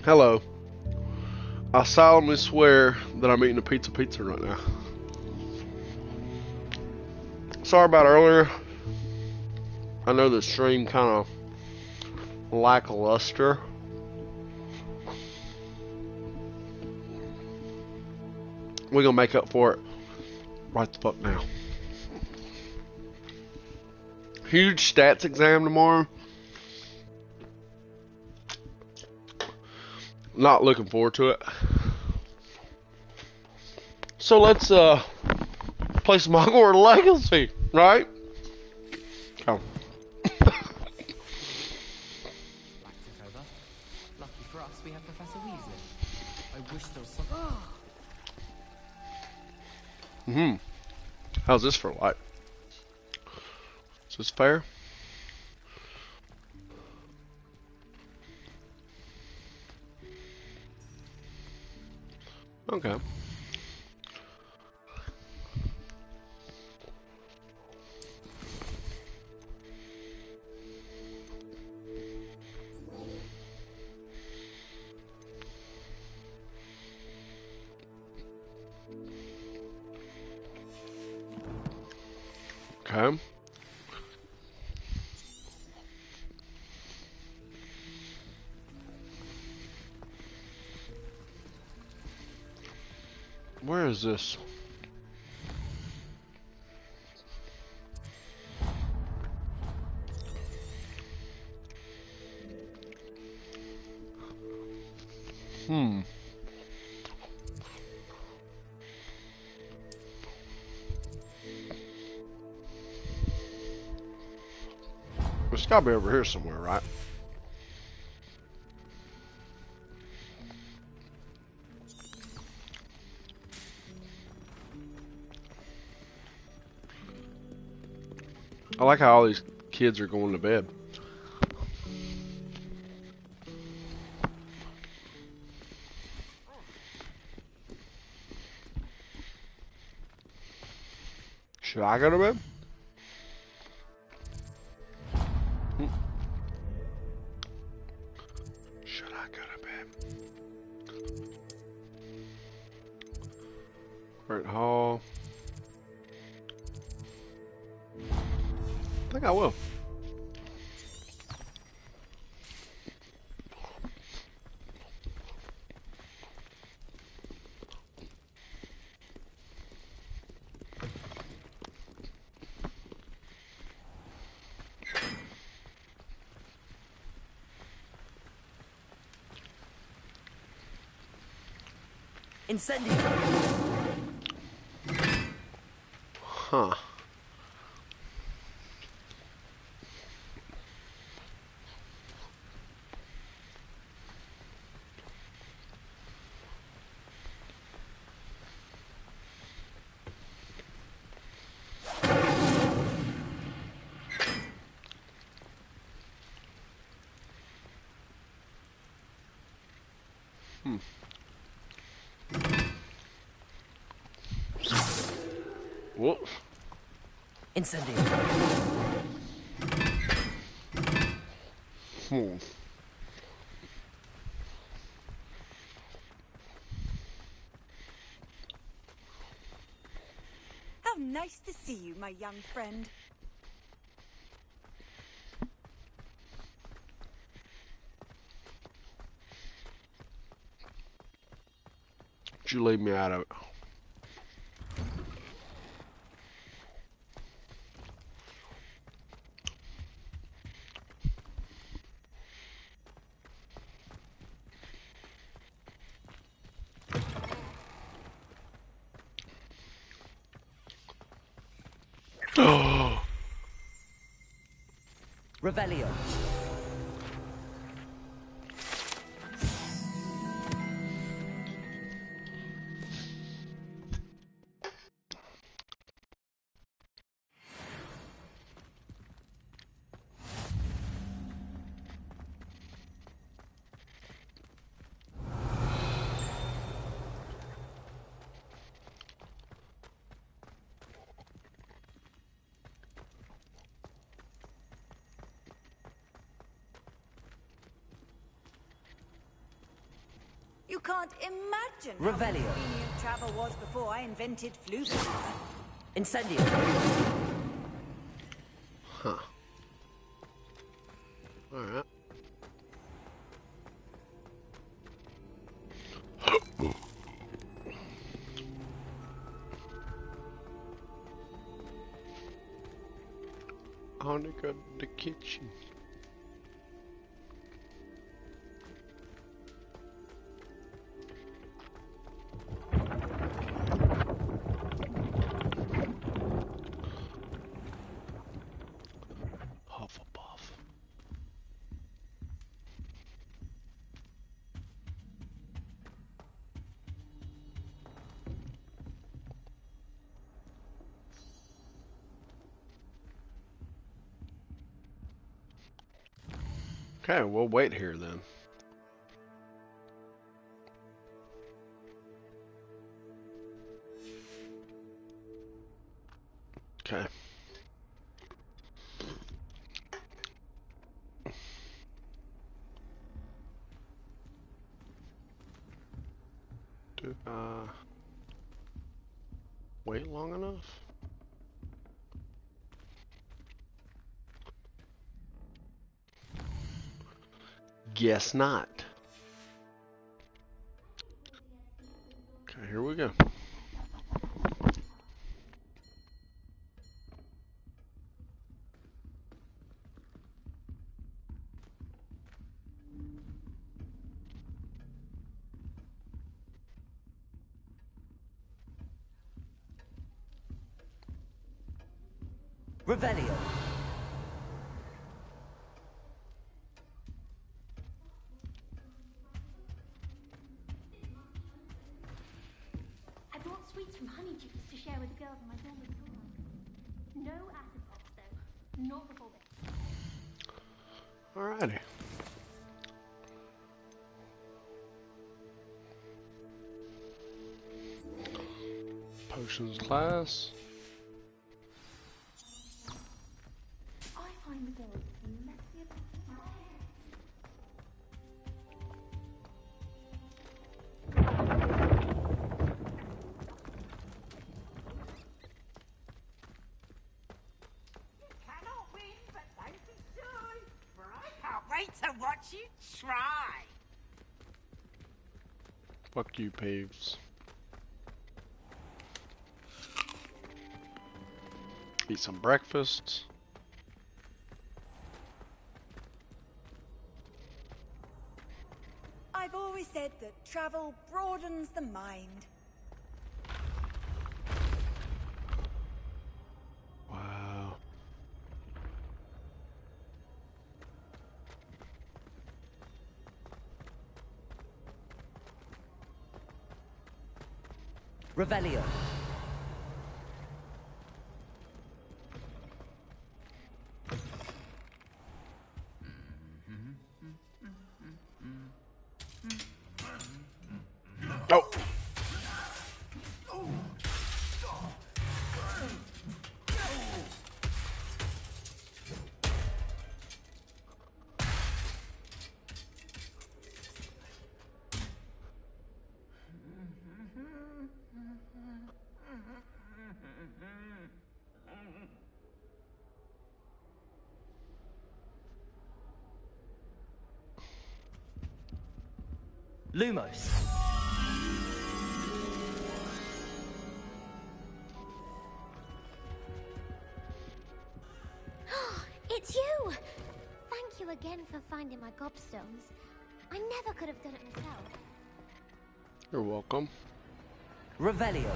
Hello. I solemnly swear that I'm eating a pizza right now. Sorry about earlier. I know the stream kind of lackluster. We're gonna make up for it right the fuck now. Huge stats exam tomorrow. Not looking forward to it. So let's play some Hogwarts Legacy, right? Oh. Lucky for us, we have Professor Weasley. I wish there was some. How's this for light? Is this fair? Okay. Okay. Where is this? It's gotta be over here somewhere, right? I like how all these kids are going to bed. Should I go to bed? Should I go to bed? Great Hall. I think I will. Incendio. Huh. Whoops. Incendio. How nice to see you, my young friend. Did you leave me out of it? Oh. Revelio. You can't imagine Revelio. how convenient travel was before I invented flu paper. Incendio. Huh. Alright. I want to go to the kitchen. Hufflepuff. Okay, we'll wait here then. Okay. Do wait long enough? Guess not. Okay, here we go. Revelio. I brought sweets from Honeydews to share with the girls in my dorm with Dawn. No acid pops though. Not before this. Alrighty. Potions class. I find the girls messy about Cannot win, but don't be shy, for I can't wait to watch you try. Fuck you, Paves. Eat some breakfast. I've always said that travel broadens the mind. Wow. Revelio. Oh. Lumos. It's you! Thank you again for finding my gobstones. I never could have done it myself. You're welcome. Revelio.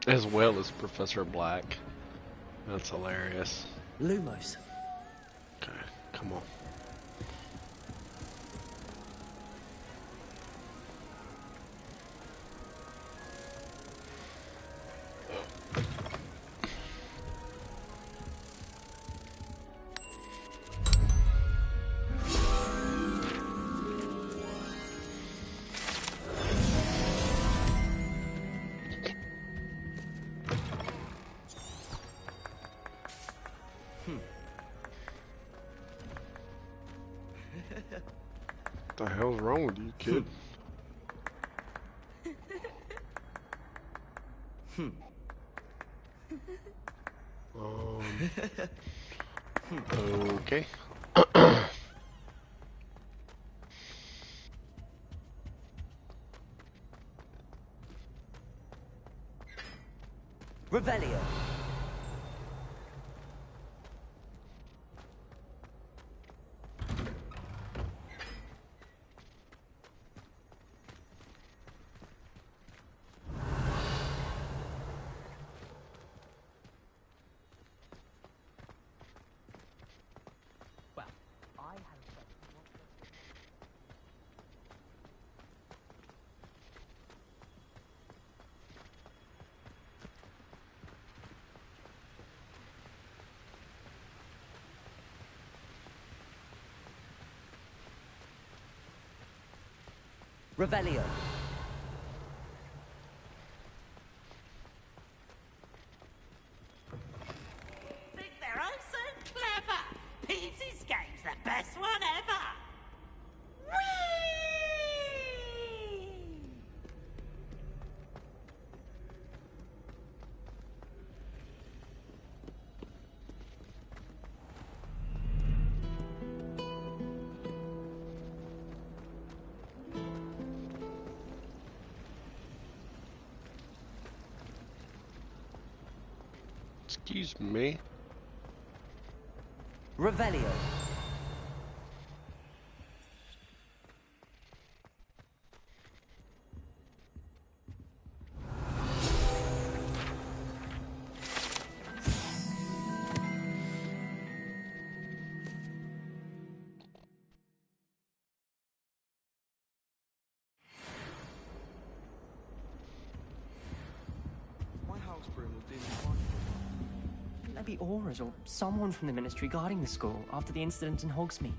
As well as Professor Black. That's hilarious. Lumos. Okay, come on. The hell's wrong with you, kid? Okay. Revelio. Well, I have a Revelio. Think they're oh so clever. Peavy's game's the best one ever. Whee! Excuse me. Revelio. My house broom will do me fine. Maybe Aura's or someone from the ministry guarding the school after the incident in Hogsmeade.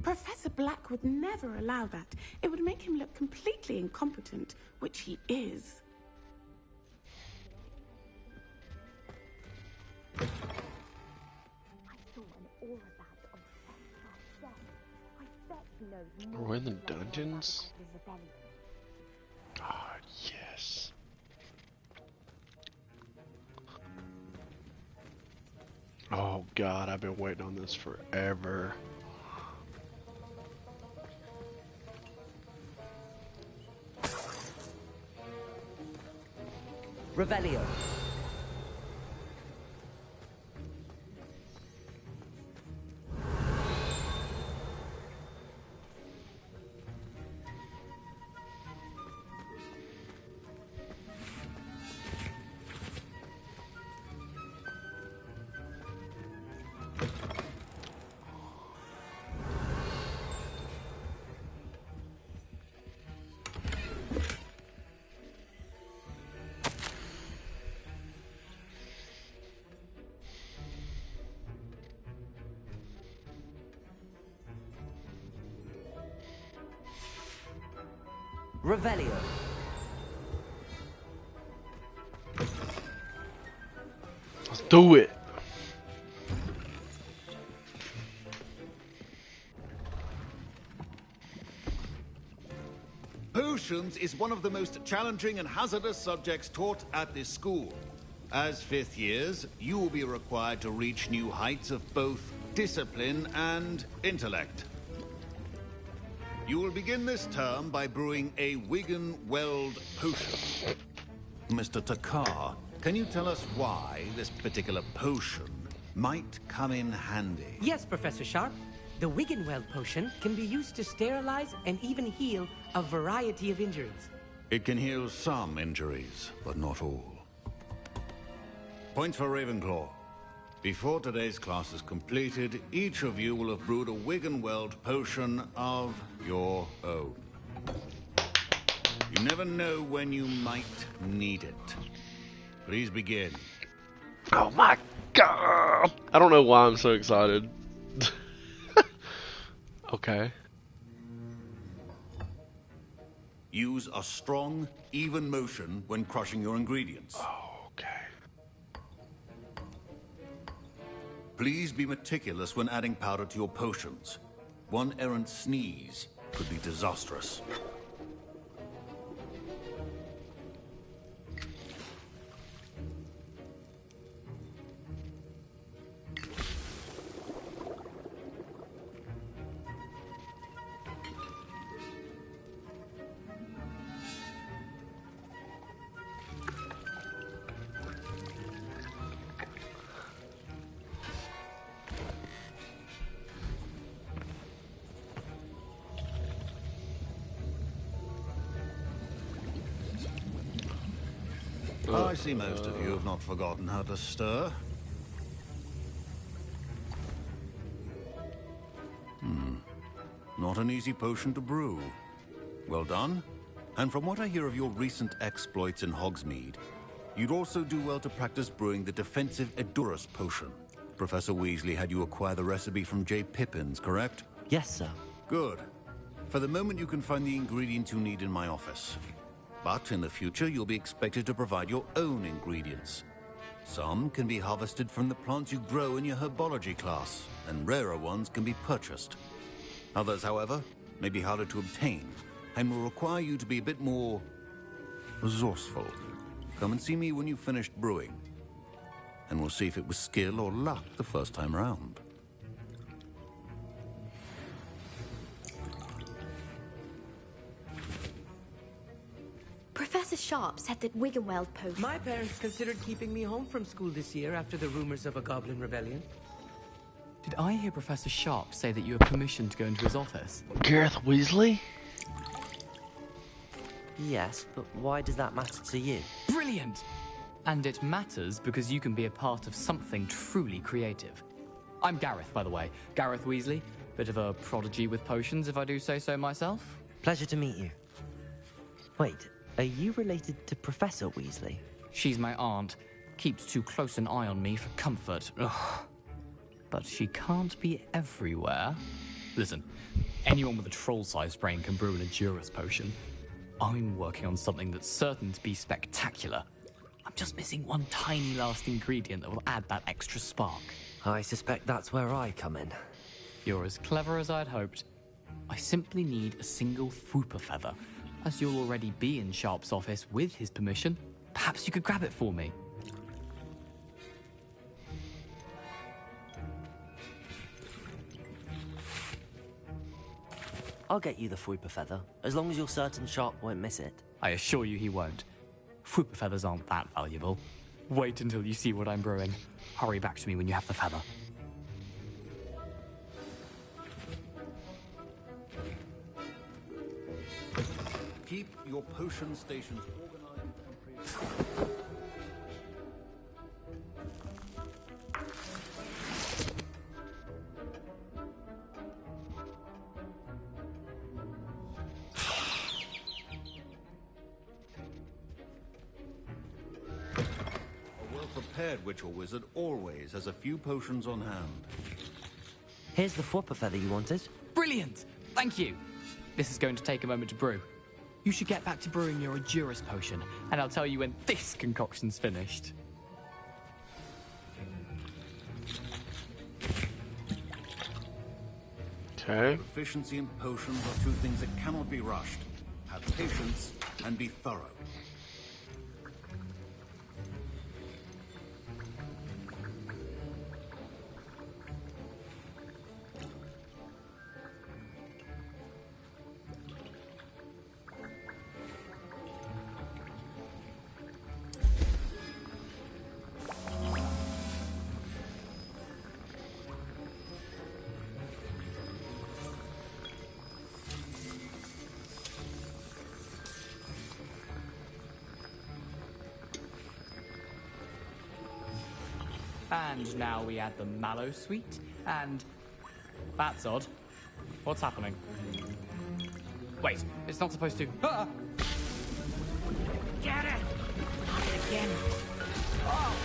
Professor Black would never allow that. It would make him look completely incompetent, which he is. I saw an aura badge on Professor's desk. I bet he knows more. We're in the than anyone dungeons? Ah, about the rebellion. Oh, yes. Oh God, I've been waiting on this forever. Revelio. Revelio. Let's do it. Potions is one of the most challenging and hazardous subjects taught at this school. As fifth years, you will be required to reach new heights of both discipline and intellect. You will begin this term by brewing a Wigan-Weld potion. Mr. Takar, can you tell us why this particular potion might come in handy? Yes, Professor Sharp. The Wiggenweld potion can be used to sterilize and even heal a variety of injuries. It can heal some injuries, but not all. Points for Ravenclaw. Before today's class is completed, each of you will have brewed a Wiggenweld potion of your own. You never know when you might need it. Please begin. Oh my God! I don't know why I'm so excited. Okay. Use a strong, even motion when crushing your ingredients. Okay. Please be meticulous when adding powder to your potions. One errant sneeze could be disastrous. I see most of you have not forgotten how to stir. Not an easy potion to brew. Well done. And from what I hear of your recent exploits in Hogsmeade, you'd also do well to practice brewing the defensive Edurus potion. Professor Weasley had you acquire the recipe from J. Pippins, correct? Yes, sir. Good. For the moment, you can find the ingredients you need in my office. But in the future, you'll be expected to provide your own ingredients. Some can be harvested from the plants you grow in your herbology class, and rarer ones can be purchased. Others, however, may be harder to obtain, and will require you to be a bit more resourceful. Come and see me when you've finished brewing, and we'll see if it was skill or luck the first time round. Professor Sharp said that Wiggenweld potion... My parents considered keeping me home from school this year after the rumors of a goblin rebellion. Did I hear Professor Sharp say that you were commissioned to go into his office? Gareth Weasley? Yes, but why does that matter to you? Brilliant! And it matters because you can be a part of something truly creative. I'm Gareth, by the way. Gareth Weasley. Bit of a prodigy with potions, if I do say so myself. Pleasure to meet you. Wait, are you related to Professor Weasley? She's my aunt. Keeps too close an eye on me for comfort. Ugh. But she can't be everywhere. Listen, anyone with a troll-sized brain can brew an Edurus potion. I'm working on something that's certain to be spectacular. I'm just missing one tiny last ingredient that will add that extra spark. I suspect that's where I come in. You're as clever as I'd hoped. I simply need a single Fwooper feather. As you'll already be in Sharp's office with his permission, perhaps you could grab it for me. I'll get you the Fwooper feather, as long as you're certain Sharp won't miss it. I assure you he won't. Fwooper feathers aren't that valuable. Wait until you see what I'm brewing. Hurry back to me when you have the feather. Keep your potion stations organized and prepared. A well-prepared witch or wizard always has a few potions on hand. Here's the Fwooper feather you wanted. Brilliant! Thank you! This is going to take a moment to brew. You should get back to brewing your Edurus potion, and I'll tell you when this concoction's finished. Okay. Proficiency and potions are two things that cannot be rushed. Have patience and be thorough. And now we add the mallow sweet, and... That's odd. What's happening? Wait, it's not supposed to... Ah! Get it! Not again. Oh!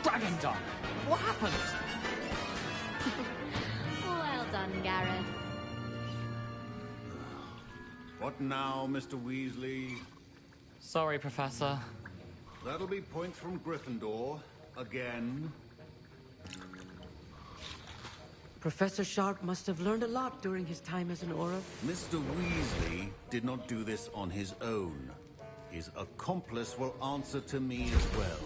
Dragon Tongue! What happened? Well done, Gareth. What now, Mr. Weasley? Sorry, Professor. That'll be points from Gryffindor. Again. Professor Sharp must have learned a lot during his time as an Auror. Mr. Weasley did not do this on his own. His accomplice will answer to me as well.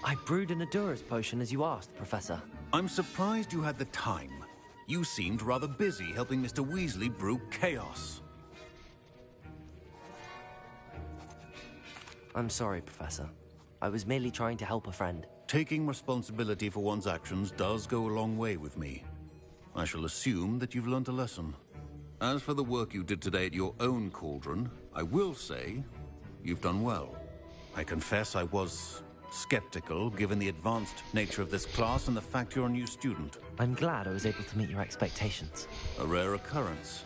I brewed an Adura's potion as you asked, Professor. I'm surprised you had the time. You seemed rather busy helping Mr. Weasley brew chaos. I'm sorry, Professor. I was merely trying to help a friend. Taking responsibility for one's actions does go a long way with me. I shall assume that you've learnt a lesson. As for the work you did today at your own cauldron, I will say you've done well. I confess I was skeptical, given the advanced nature of this class and the fact you're a new student. I'm glad I was able to meet your expectations. A rare occurrence.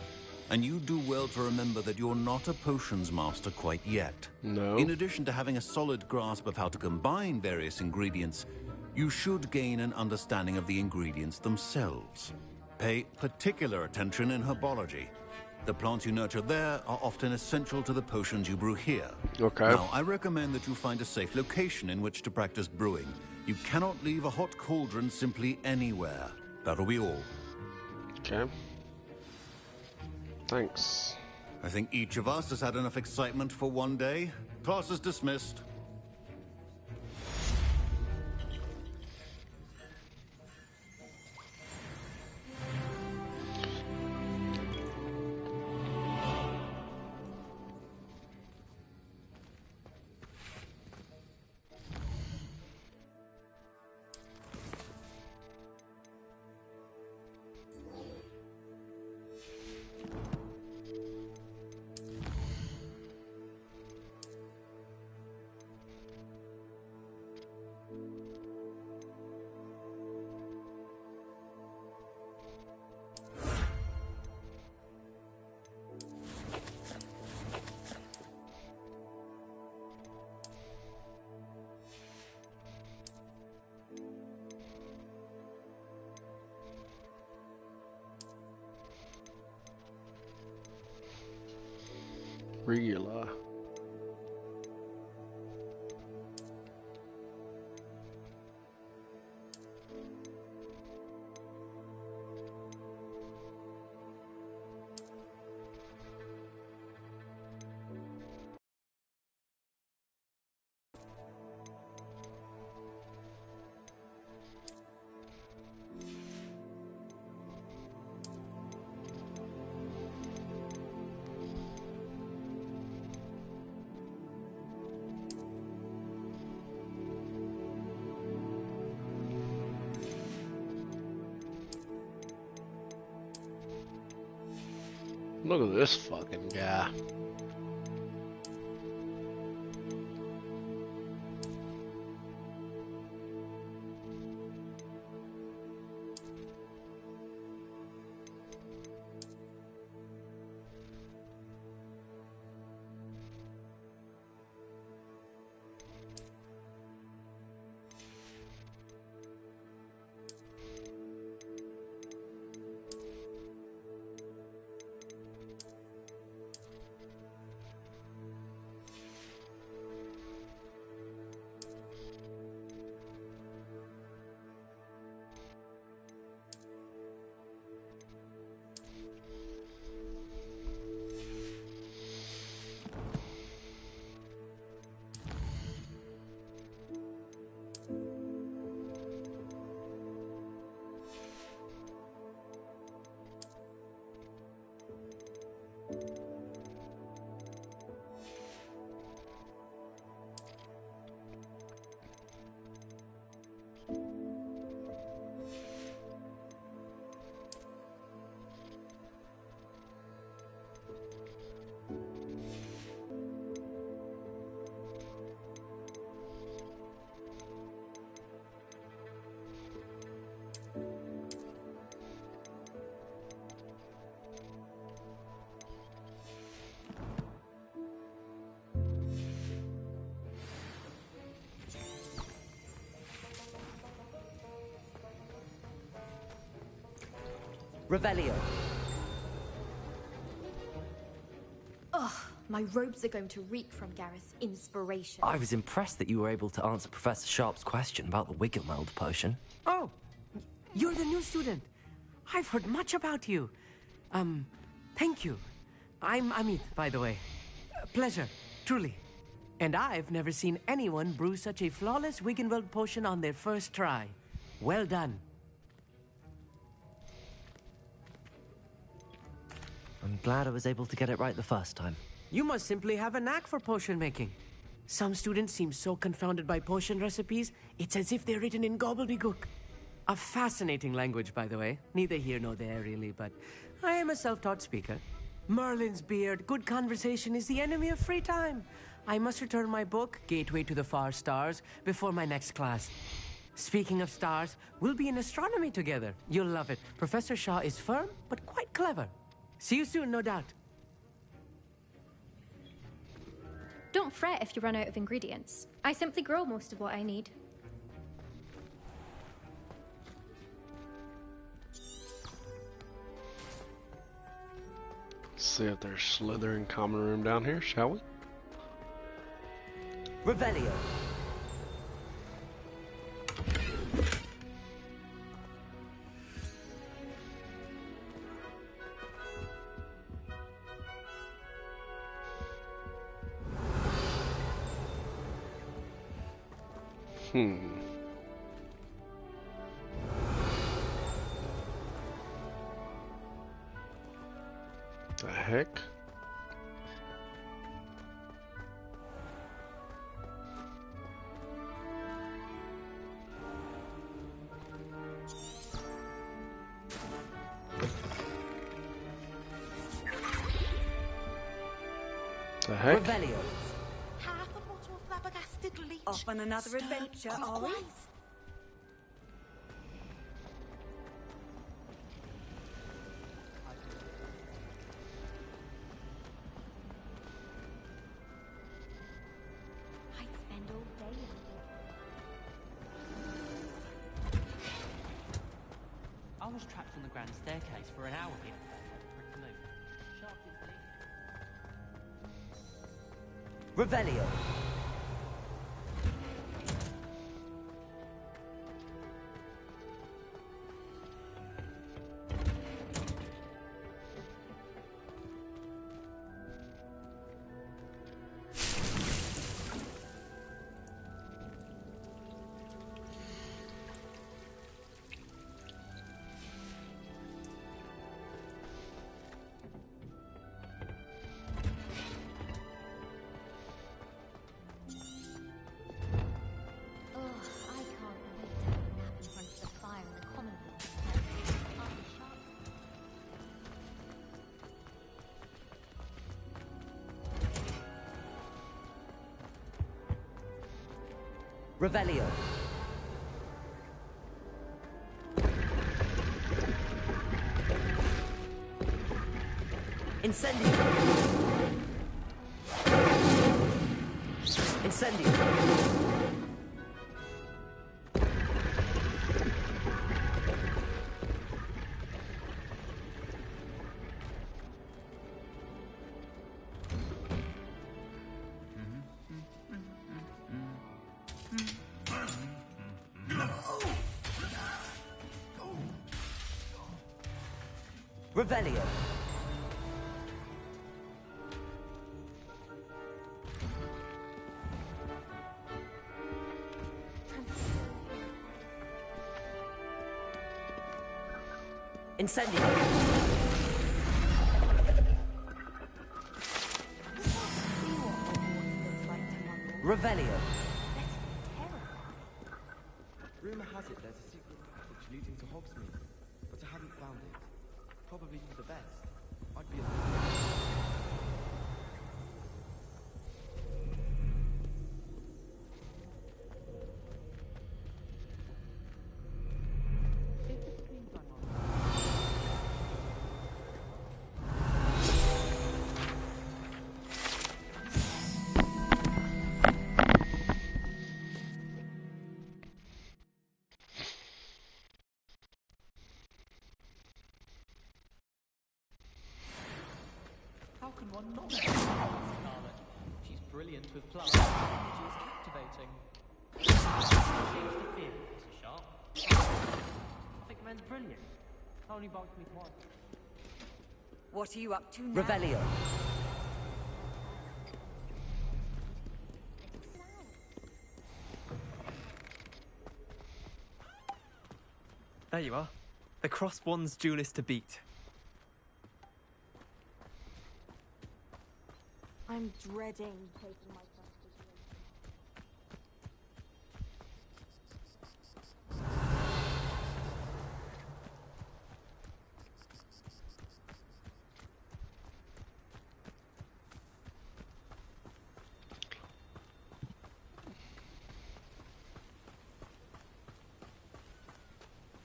And you do well to remember that you're not a potions master quite yet. No. In addition to having a solid grasp of how to combine various ingredients, you should gain an understanding of the ingredients themselves. Pay particular attention in herbology. The plants you nurture there are often essential to the potions you brew here. Okay. Now, I recommend that you find a safe location in which to practice brewing. You cannot leave a hot cauldron simply anywhere. That'll be all. Okay. Thanks. I think each of us has had enough excitement for one day. Class is dismissed. Regular. Look at this fucking guy. Revelio. My robes are going to reek from Gareth's inspiration. I was impressed that you were able to answer Professor Sharp's question about the Wiggenweld potion. Oh, you're the new student. I've heard much about you. Thank you. I'm Amit, by the way. Pleasure, truly. And I've never seen anyone brew such a flawless Wiggenweld potion on their first try. Well done. I'm glad I was able to get it right the first time. You must simply have a knack for potion making. Some students seem so confounded by potion recipes, it's as if they're written in gobbledygook. A fascinating language, by the way. Neither here nor there, really, but I am a self-taught speaker. Merlin's beard, good conversation is the enemy of free time. I must return my book, Gateway to the Far Stars, before my next class. Speaking of stars, we'll be in astronomy together. You'll love it. Professor Shaw is firm, but quite clever. See you soon, no doubt. Don't fret if you run out of ingredients. I simply grow most of what I need. Let's see if there's Slytherin common room down here, shall we? Revelio. The heck? The heck? Revelio. Half a bottle of flabbergasted leech. Off on another adventure, are we? I'd spend all day in here. I was trapped on the grand staircase for an hour here. For it to move. Sharp didn't leave. Revelio. Ugh, I can't wait to have a nap in front of the fire in the common room. After sharp. Revelio. Incendio. Incendio. Revelio. Incendio. Revelio. Rumour has it there's a secret passage leading to Hogsmeade, but I haven't found it. Probably for the best. I'd be casting. Change the field, Mr. Sharp. I think man's brilliant. Only bugged me twice. What are you up to now? Revelio. There you are. The crossed wands duelist to beat. I'm dreading taking my trusted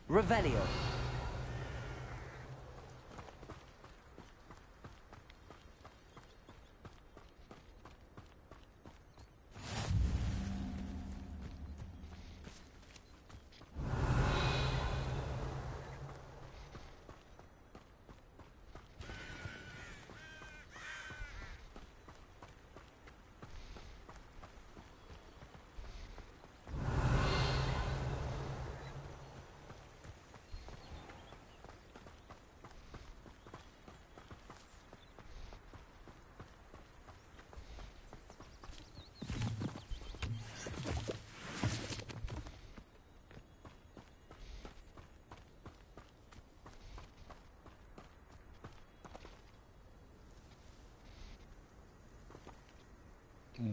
ring. Revelio.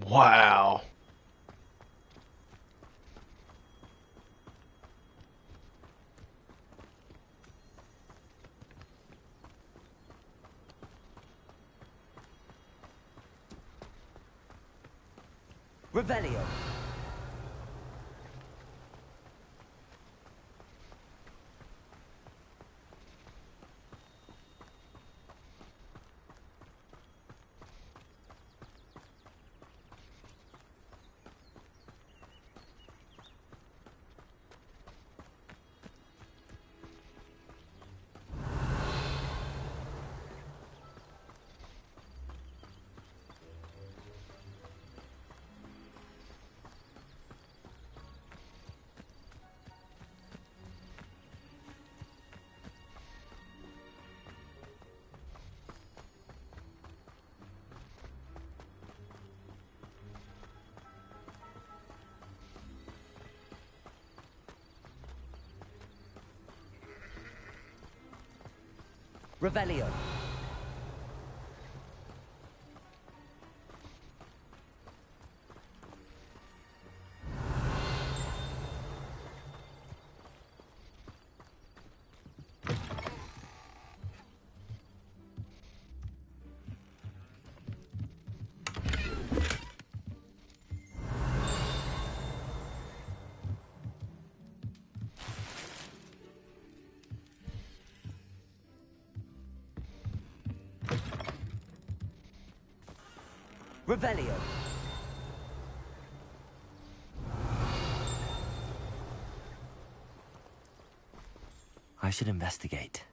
Wow. Revelio. Revelio. Revelio. I should investigate.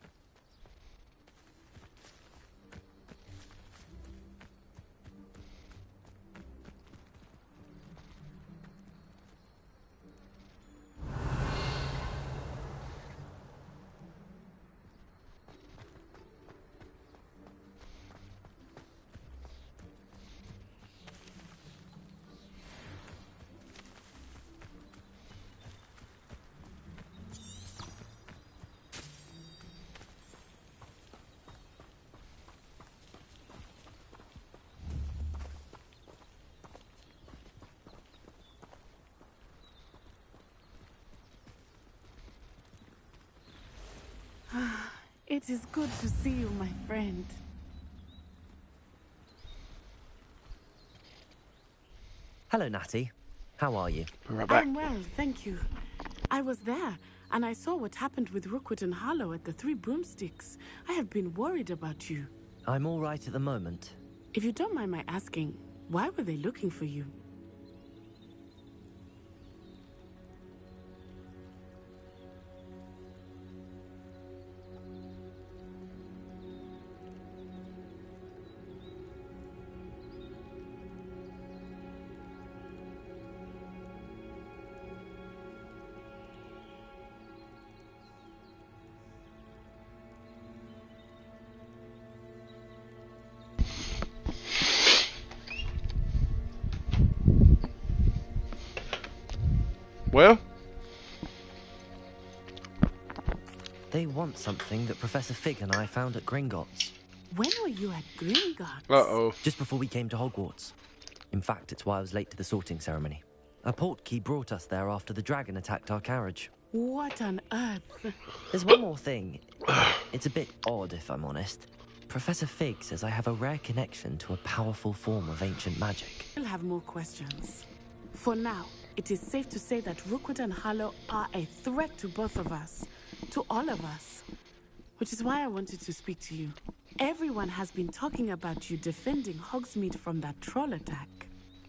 It is good to see you, my friend. Hello, Natty. How are you? I'm well, thank you. I was there, and I saw what happened with Rookwood and Harlow at the Three Broomsticks. I have been worried about you. I'm all right at the moment. If you don't mind my asking, why were they looking for you? Well, They want something that Professor Fig and I found at Gringotts. When were you at Gringotts? uh-oh. Just before we came to Hogwarts. In fact, it's why I was late to the sorting ceremony. A portkey brought us there after the dragon attacked our carriage. What on earth? There's one more thing. It's a bit odd, if I'm honest. Professor Fig says I have a rare connection to a powerful form of ancient magic. We'll have more questions. For now, it is safe to say that Rookwood and Harlow are a threat to both of us. To all of us. Which is why I wanted to speak to you. Everyone has been talking about you defending Hogsmeade from that troll attack.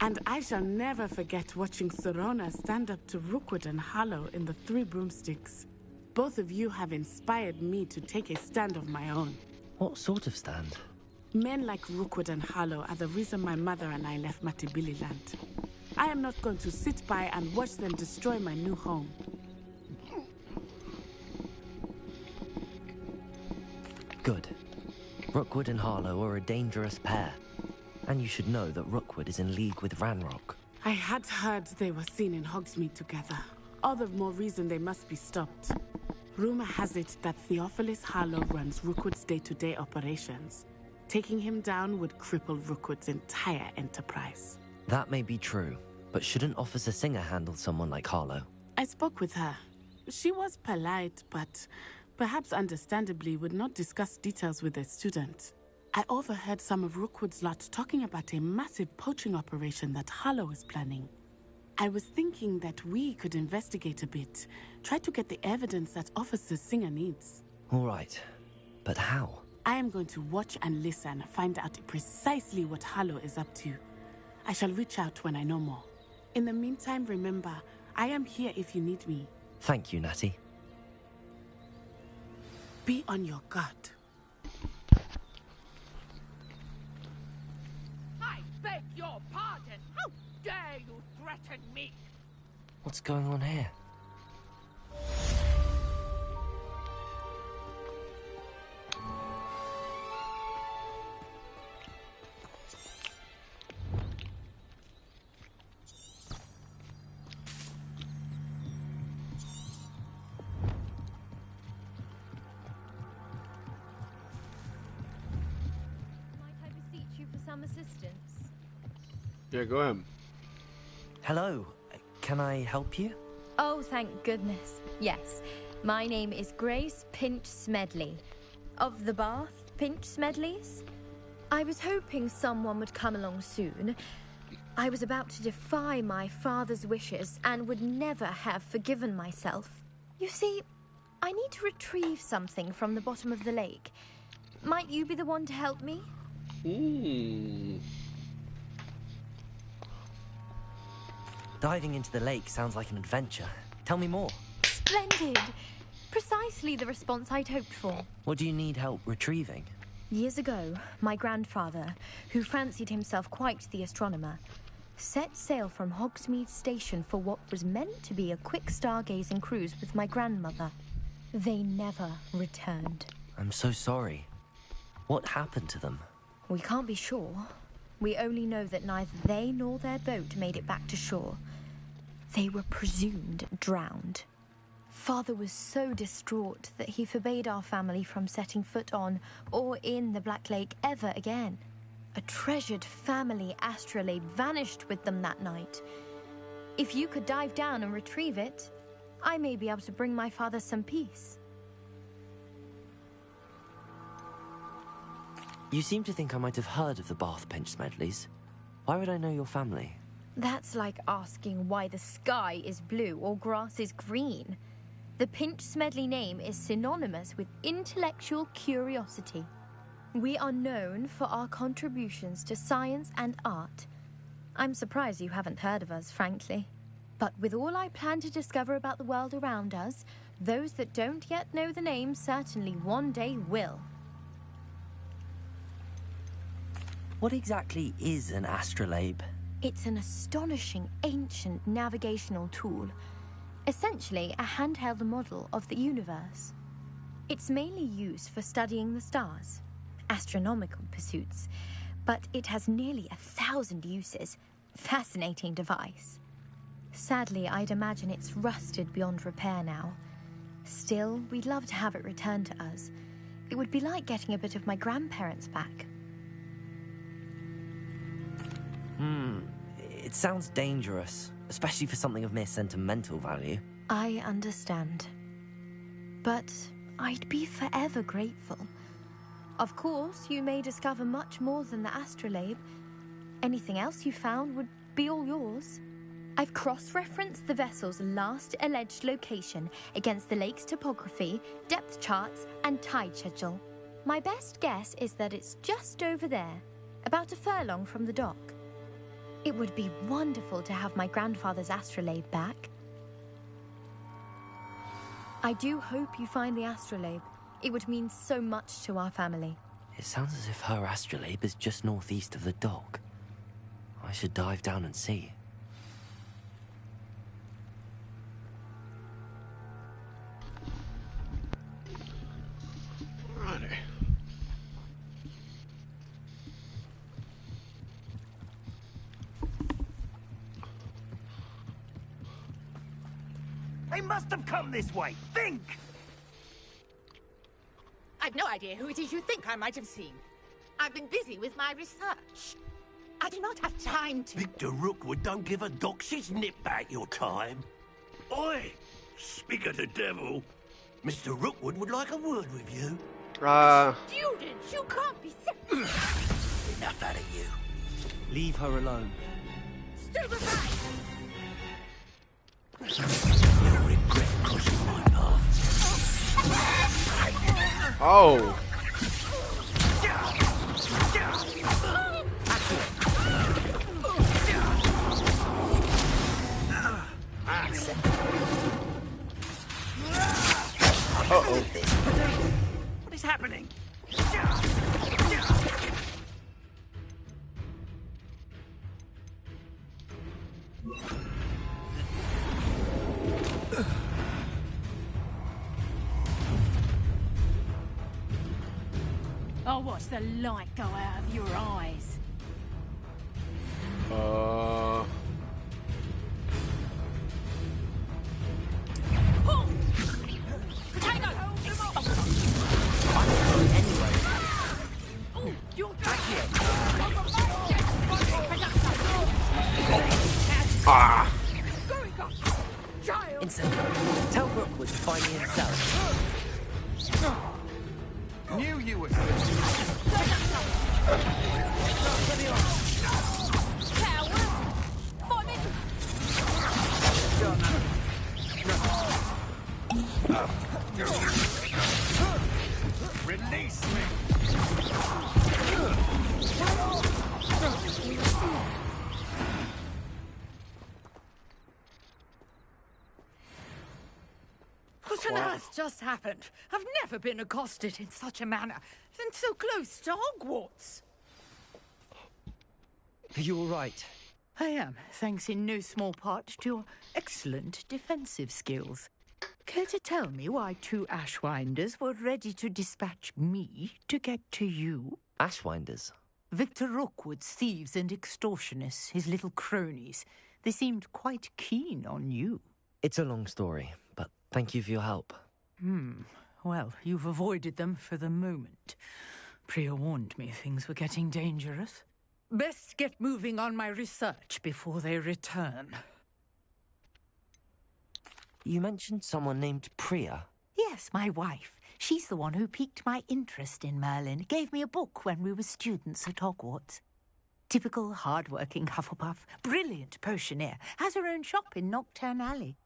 And I shall never forget watching Sorona stand up to Rookwood and Harlow in the Three Broomsticks. Both of you have inspired me to take a stand of my own. What sort of stand? Men like Rookwood and Harlow are the reason my mother and I left Matibililand. I am not going to sit by and watch them destroy my new home. Good. Rookwood and Harlow are a dangerous pair. And you should know that Rookwood is in league with Ranrock. I had heard they were seen in Hogsmeade together. All the more reason they must be stopped. Rumor has it that Theophilus Harlow runs Rookwood's day-to-day operations. Taking him down would cripple Rookwood's entire enterprise. That may be true, but shouldn't Officer Singer handle someone like Harlow? I spoke with her. She was polite, but perhaps understandably would not discuss details with a student. I overheard some of Rookwood's lot talking about a massive poaching operation that Harlow is planning. I was thinking that we could investigate a bit, try to get the evidence that Officer Singer needs. All right, but how? I am going to watch and listen, find out precisely what Harlow is up to. I shall reach out when I know more. In the meantime, remember, I am here if you need me. Thank you, Natty. Be on your guard. I beg your pardon. How dare you threaten me? What's going on here? Assistance. Yeah, go ahead. Hello. Can I help you? Oh, thank goodness. Yes. My name is Grace Pinch Smedley. Of the Bath Pinch Smedleys. I was hoping someone would come along soon. I was about to defy my father's wishes and would never have forgiven myself. You see, I need to retrieve something from the bottom of the lake. Might you be the one to help me? Diving into the lake sounds like an adventure. Tell me more. Splendid! Precisely the response I'd hoped for. What do you need help retrieving? Years ago, my grandfather, who fancied himself quite the astronomer, set sail from Hogsmeade Station for what was meant to be a quick stargazing cruise with my grandmother. They never returned. I'm so sorry. What happened to them? We can't be sure. We only know that neither they nor their boat made it back to shore. They were presumed drowned. Father was so distraught that he forbade our family from setting foot on or in the Black Lake ever again. A treasured family astrolabe vanished with them that night. If you could dive down and retrieve it, I may be able to bring my father some peace. You seem to think I might have heard of the Bath Pinch Smedleys. Why would I know your family? That's like asking why the sky is blue or grass is green. The Pinch Smedley name is synonymous with intellectual curiosity. We are known for our contributions to science and art. I'm surprised you haven't heard of us, frankly. But with all I plan to discover about the world around us, those that don't yet know the name certainly one day will. What exactly is an astrolabe? It's an astonishing ancient navigational tool. Essentially, a handheld model of the universe. It's mainly used for studying the stars, astronomical pursuits, but it has nearly 1,000 uses. Fascinating device. Sadly, I'd imagine it's rusted beyond repair now. Still, we'd love to have it returned to us. It would be like getting a bit of my grandparents back. It sounds dangerous, especially for something of mere sentimental value. I understand. But I'd be forever grateful. Of course, you may discover much more than the astrolabe. Anything else you found would be all yours. I've cross-referenced the vessel's last alleged location against the lake's topography, depth charts, and tide schedule. My best guess is that it's just over there, about a furlong from the dock. It would be wonderful to have my grandfather's astrolabe back. I do hope you find the astrolabe. It would mean so much to our family. It sounds as if her astrolabe is just northeast of the dock. I should dive down and see. Righty. They must have come this way. Think! I've no idea who it is you think I might have seen. I've been busy with my research. I do not have time to... Victor Rookwood don't give a doxy's nip back your time. Oi! Speak of the devil. Mr. Rookwood would like a word with you. Students, you can't be serious. Enough out of you. Leave her alone. Still behind. You'll regret crossing my path. Oh. Uh-oh. What is happening? I'll watch the light go out of your eyes. Potato! You're back here. Ah! Insane. Tell Rookwood to find me himself. Knew you were... Release me! What on earth just happened? I've never been accosted in such a manner, and so close to Hogwarts. Are you all right? I am, thanks in no small part to your excellent defensive skills. Care to tell me why two Ashwinders were ready to dispatch me to get to you? Ashwinders? Victor Rookwood's thieves and extortionists, his little cronies. They seemed quite keen on you. It's a long story, but thank you for your help. Well, you've avoided them for the moment. Priya warned me things were getting dangerous. Best get moving on my research before they return. You mentioned someone named Priya. Yes, my wife. She's the one who piqued my interest in Merlin. Gave me a book when we were students at Hogwarts. Typical hard-working Hufflepuff. Brilliant potioneer. Has her own shop in Knockturn Alley.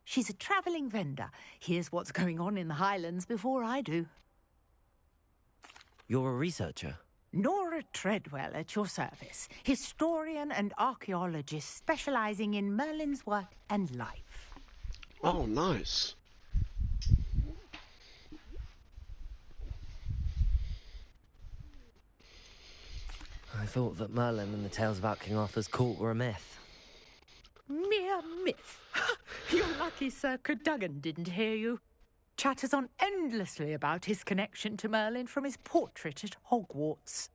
She's a travelling vendor. Hears what's going on in the Highlands before I do. You're a researcher? Nora Treadwell at your service. Historian and archaeologist specialising in Merlin's work and life. Oh, nice. I thought that Merlin and the tales about King Arthur's court were a myth. Mere myth. You're lucky Sir Cadogan didn't hear you. Chatters on endlessly about his connection to Merlin from his portrait at Hogwarts.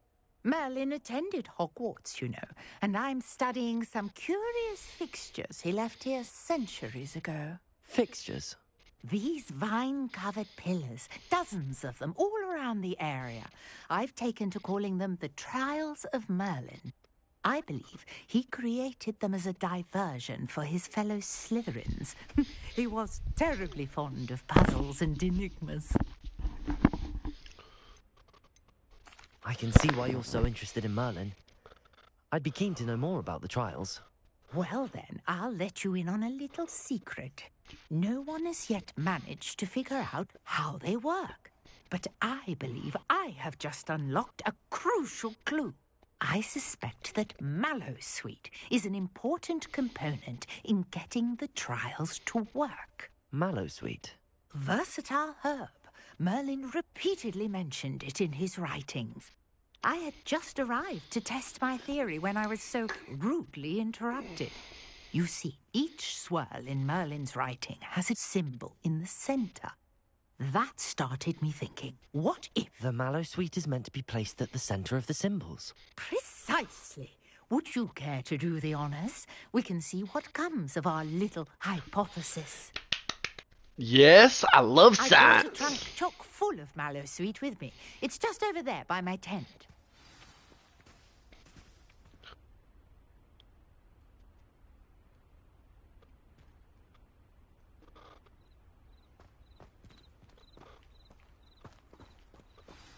Merlin attended Hogwarts, you know, and I'm studying some curious fixtures he left here centuries ago. Fixtures? These vine-covered pillars, dozens of them, all around the area. I've taken to calling them the Trials of Merlin. I believe he created them as a diversion for his fellow Slytherins. He was terribly fond of puzzles and enigmas. I can see why you're so interested in Merlin. I'd be keen to know more about the trials. Well then, I'll let you in on a little secret. No one has yet managed to figure out how they work. But I believe I have just unlocked a crucial clue. I suspect that Mallowsweet is an important component in getting the trials to work. Mallowsweet? Versatile herb. Merlin repeatedly mentioned it in his writings. I had just arrived to test my theory when I was so rudely interrupted. You see, each swirl in Merlin's writing has a symbol in the center. That started me thinking, what if... The Mallowsweet is meant to be placed at the center of the symbols. Precisely. Would you care to do the honors? We can see what comes of our little hypothesis. Yes, I love I science. brought a trunk chock full of Mallowsweet with me. It's just over there by my tent.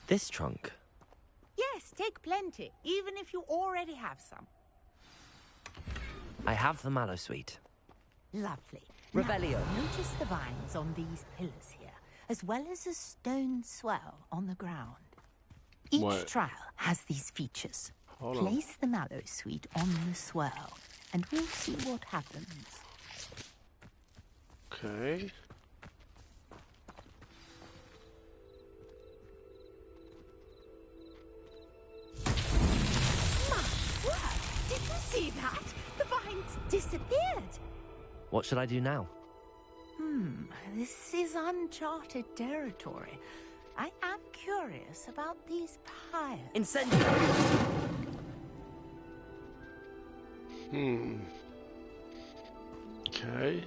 This trunk? Yes, take plenty, even if you already have some. I have the Mallowsweet. Lovely. Revelio. Now, notice the vines on these pillars here, as well as a stone swell on the ground. Each What? trial has these features. Hold on. Place the Mallowsweet on the swell, and we'll see what happens. Okay. My word! Did you see that? The vines disappeared. What should I do now? This is uncharted territory. I am curious about these pyres. Incendio! Okay.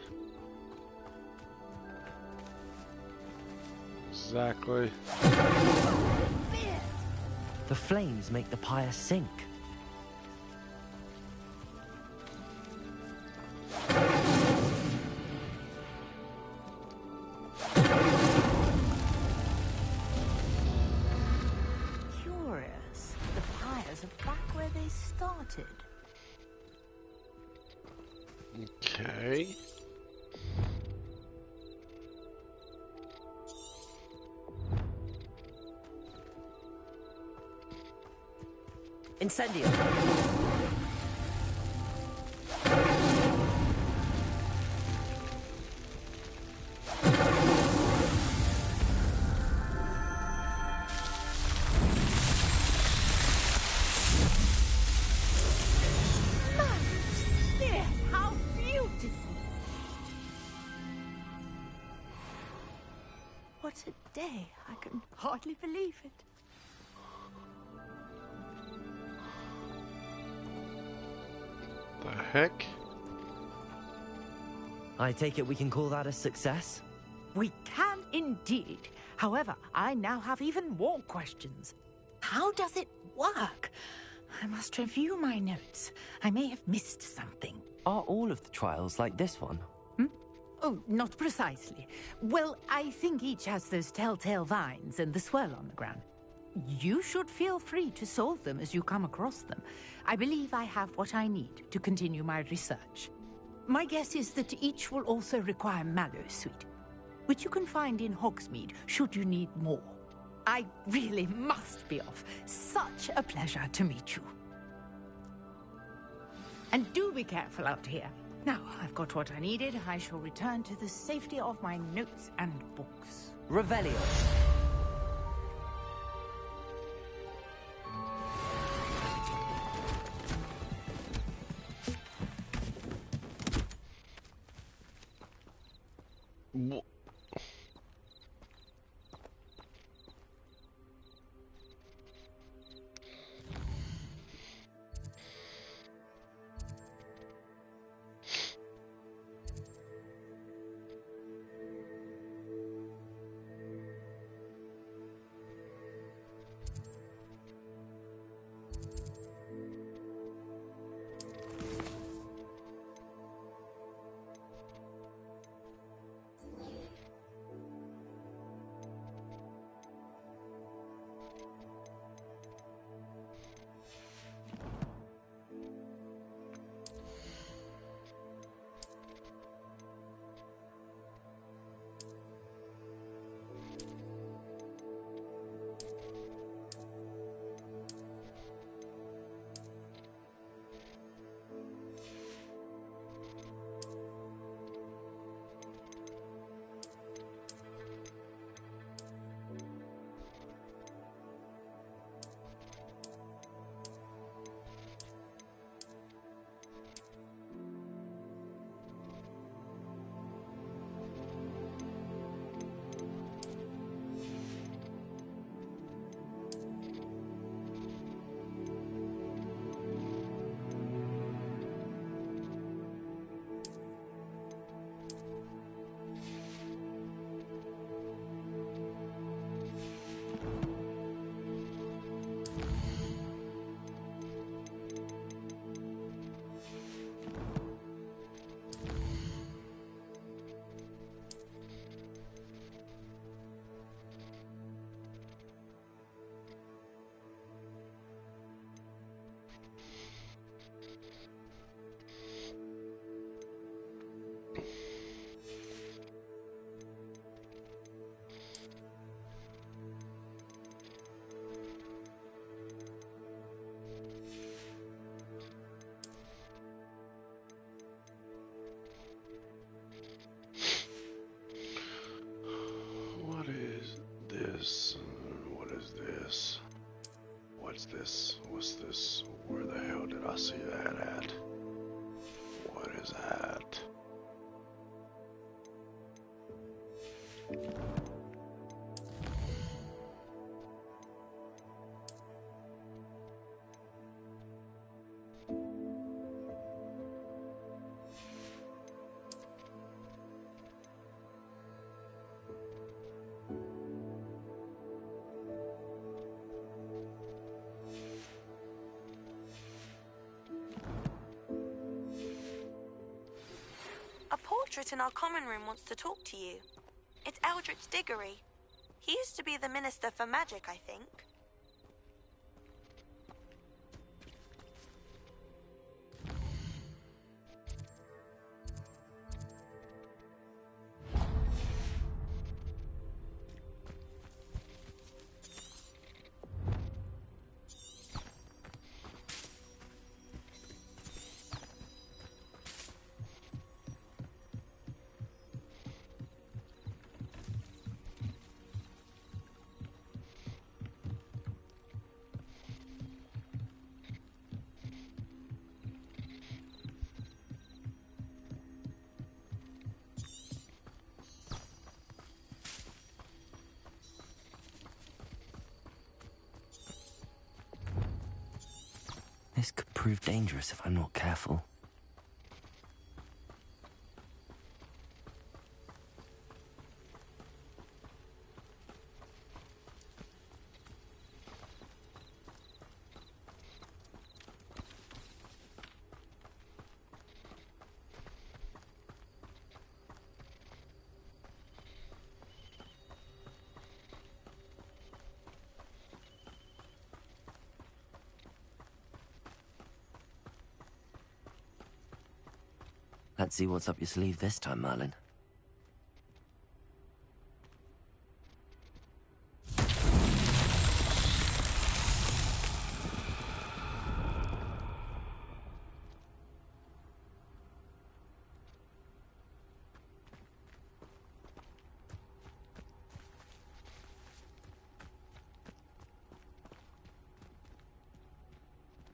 Exactly. The flames make the pyre sink. Curious. The pyres are back where they started. Okay. Incendio! There, how beautiful! What a day. I can hardly believe it. The heck? I take it we can call that a success? We can indeed. However, I now have even more questions. How does it work? I must review my notes. I may have missed something. Are all of the trials like this one? Oh, not precisely. Well, I think each has those telltale vines and the swirl on the ground. You should feel free to solve them as you come across them. I believe I have what I need to continue my research. My guess is that each will also require Mallowsweet, which you can find in Hogsmeade should you need more. I really must be off. Such a pleasure to meet you. And do be careful out here. Now, I've got what I needed. I shall return to the safety of my notes and books. Revelio. this? What's this? Where the hell did I see that at? What is that? A portrait in our common room wants to talk to you. It's Eldritch Diggory. He used to be the Minister for Magic, I think. This could prove dangerous if I'm not careful. Let's see what's up your sleeve this time, Merlin.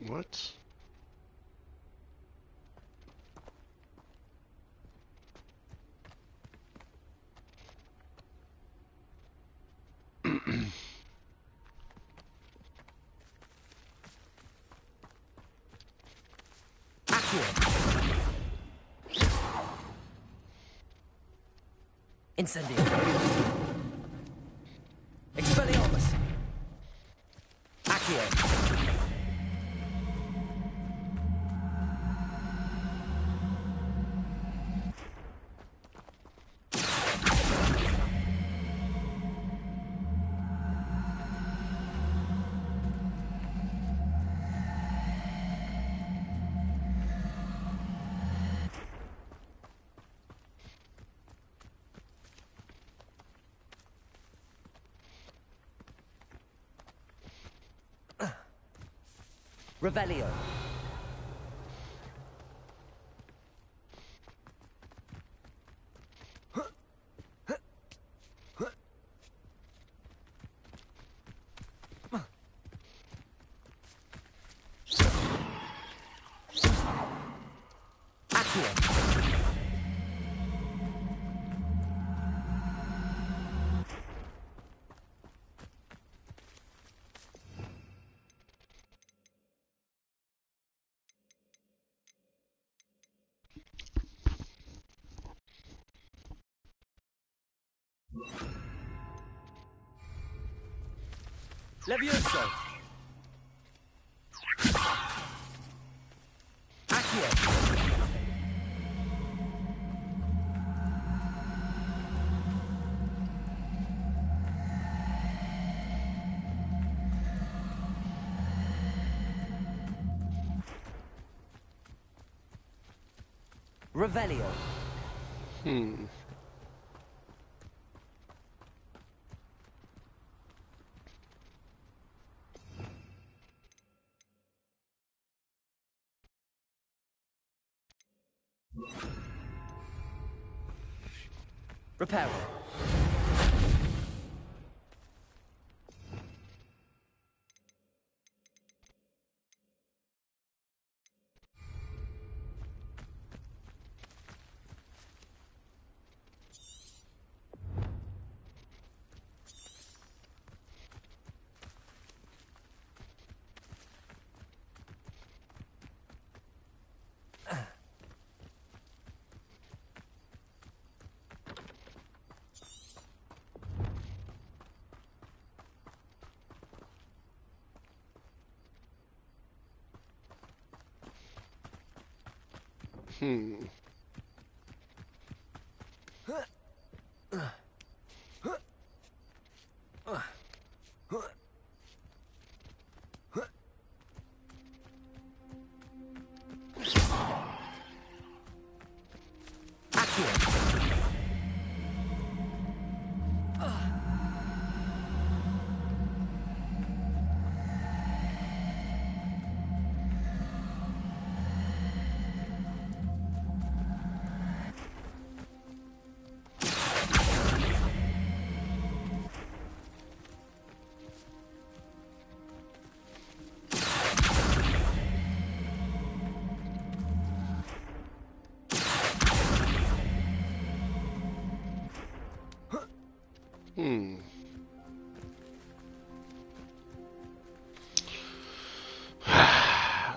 What? Incendio. Expelliarmus. Accio. Revelio. Levioso. Accio. Revelio. Reparo.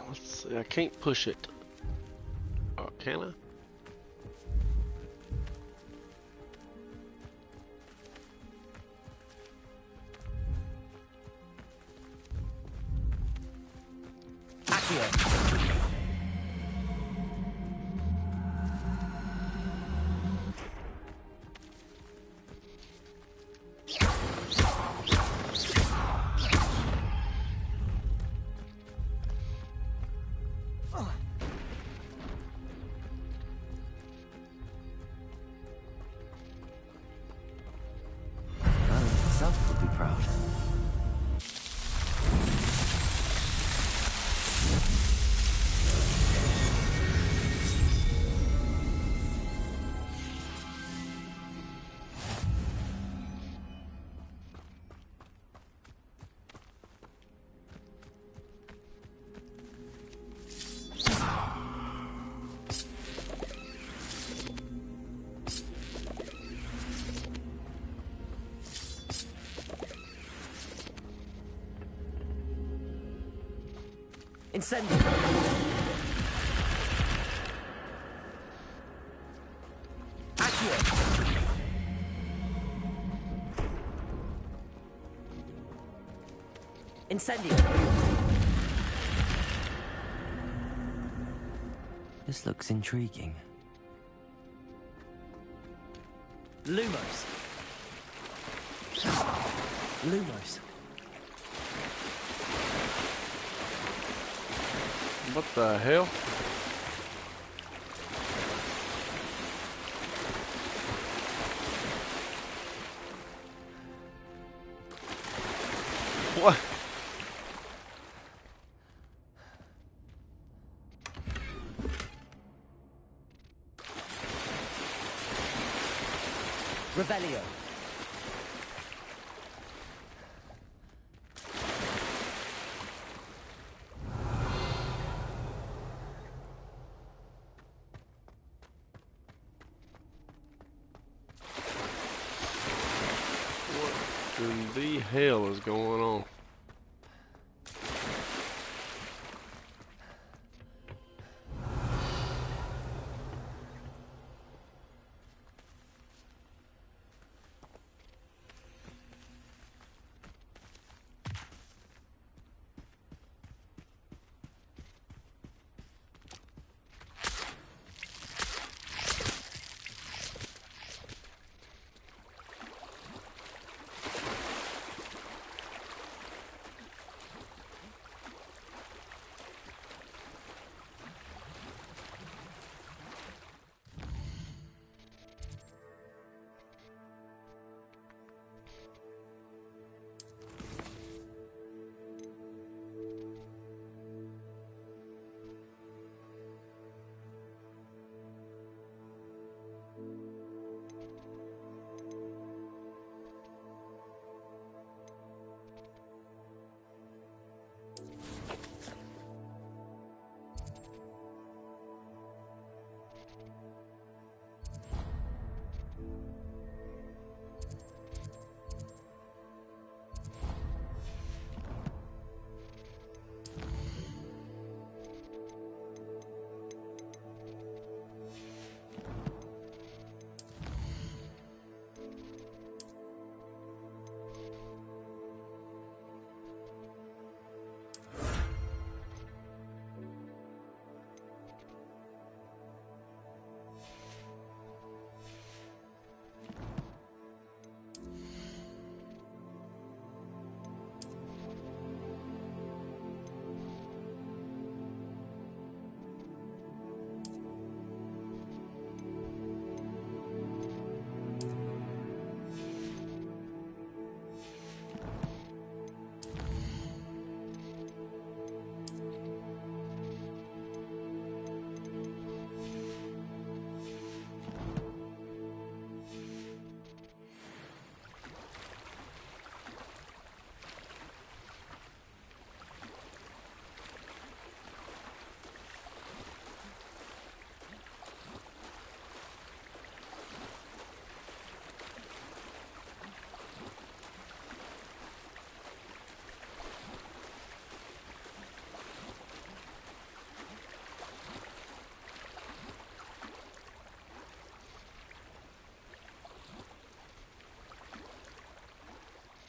Let's see, I can't push it. Oh, can I? Myself would be proud. Incendio. Accio. Incendio. This looks intriguing. Lumos. Lumos. What the hell? What? Revelio. What in the hell is going on?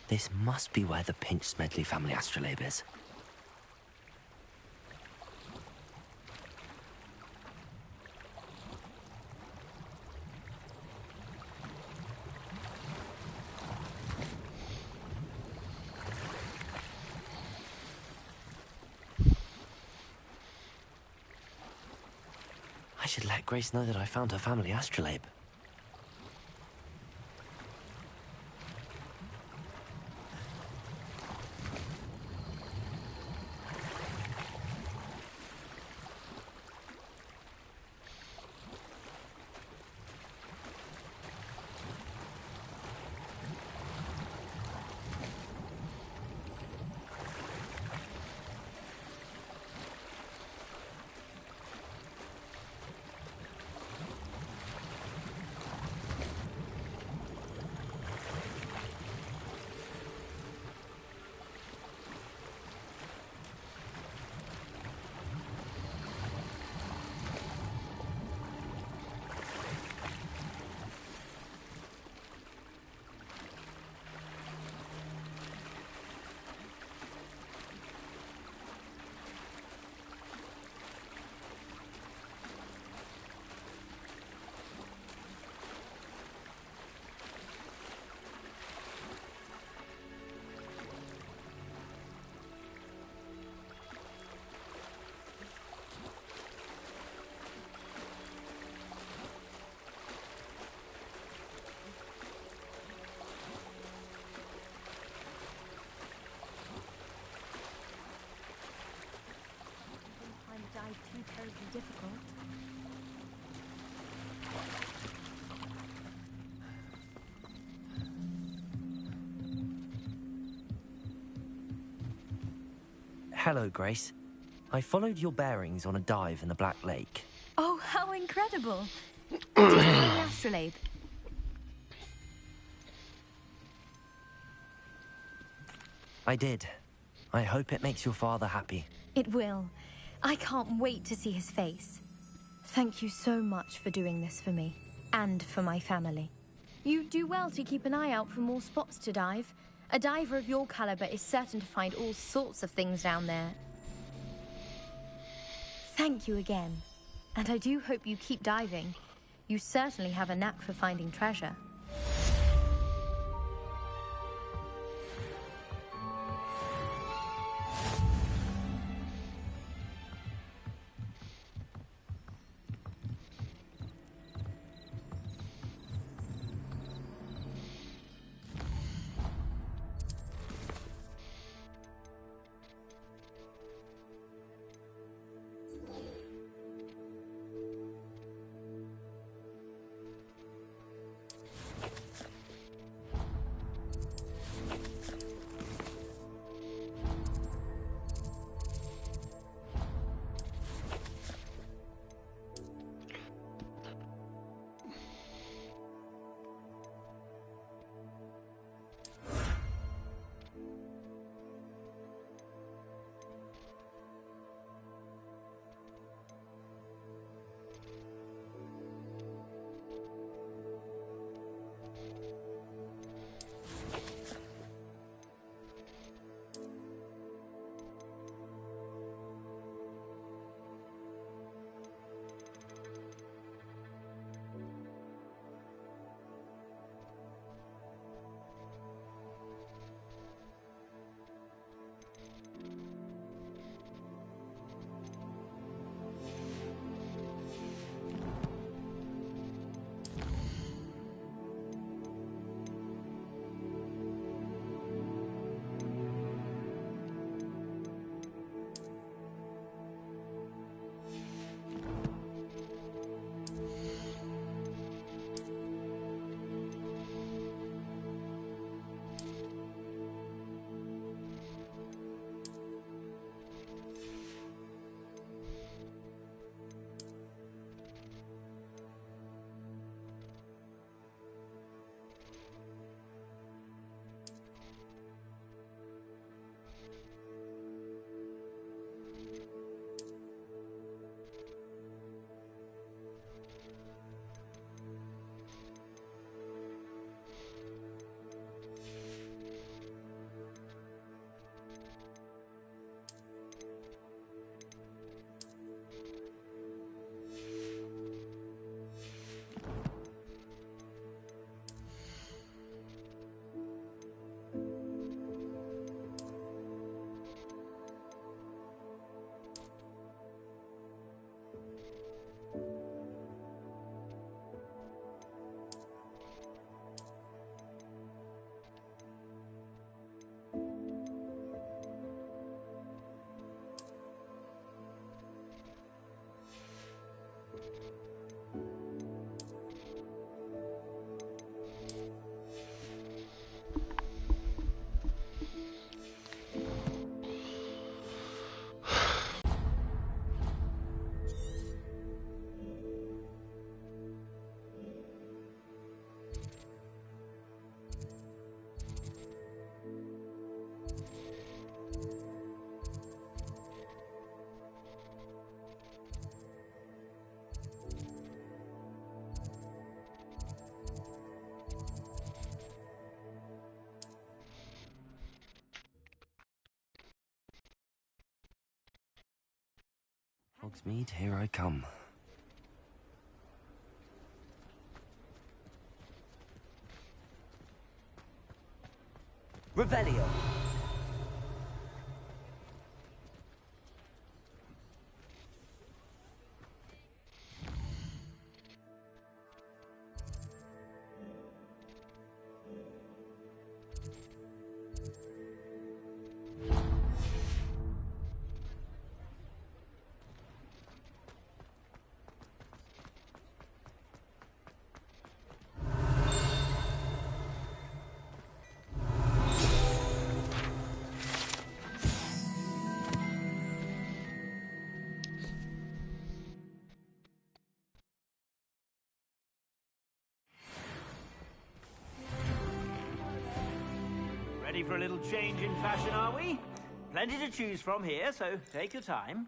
This must be where the Pinch Smedley family astrolabe is. I should let Grace know that I found her family astrolabe. Too terribly difficult. Hello, Grace. I followed your bearings on a dive in the Black Lake. Oh, how incredible! Did you find the astrolabe? I did. I hope it makes your father happy. It will. I can't wait to see his face. Thank you so much for doing this for me, and for my family. You do well to keep an eye out for more spots to dive. A diver of your caliber is certain to find all sorts of things down there. Thank you again. And I do hope you keep diving. You certainly have a knack for finding treasure. Hogsmeade, here I come. Revelio. Ready for a little change in fashion, are we? Plenty to choose from here, so take your time.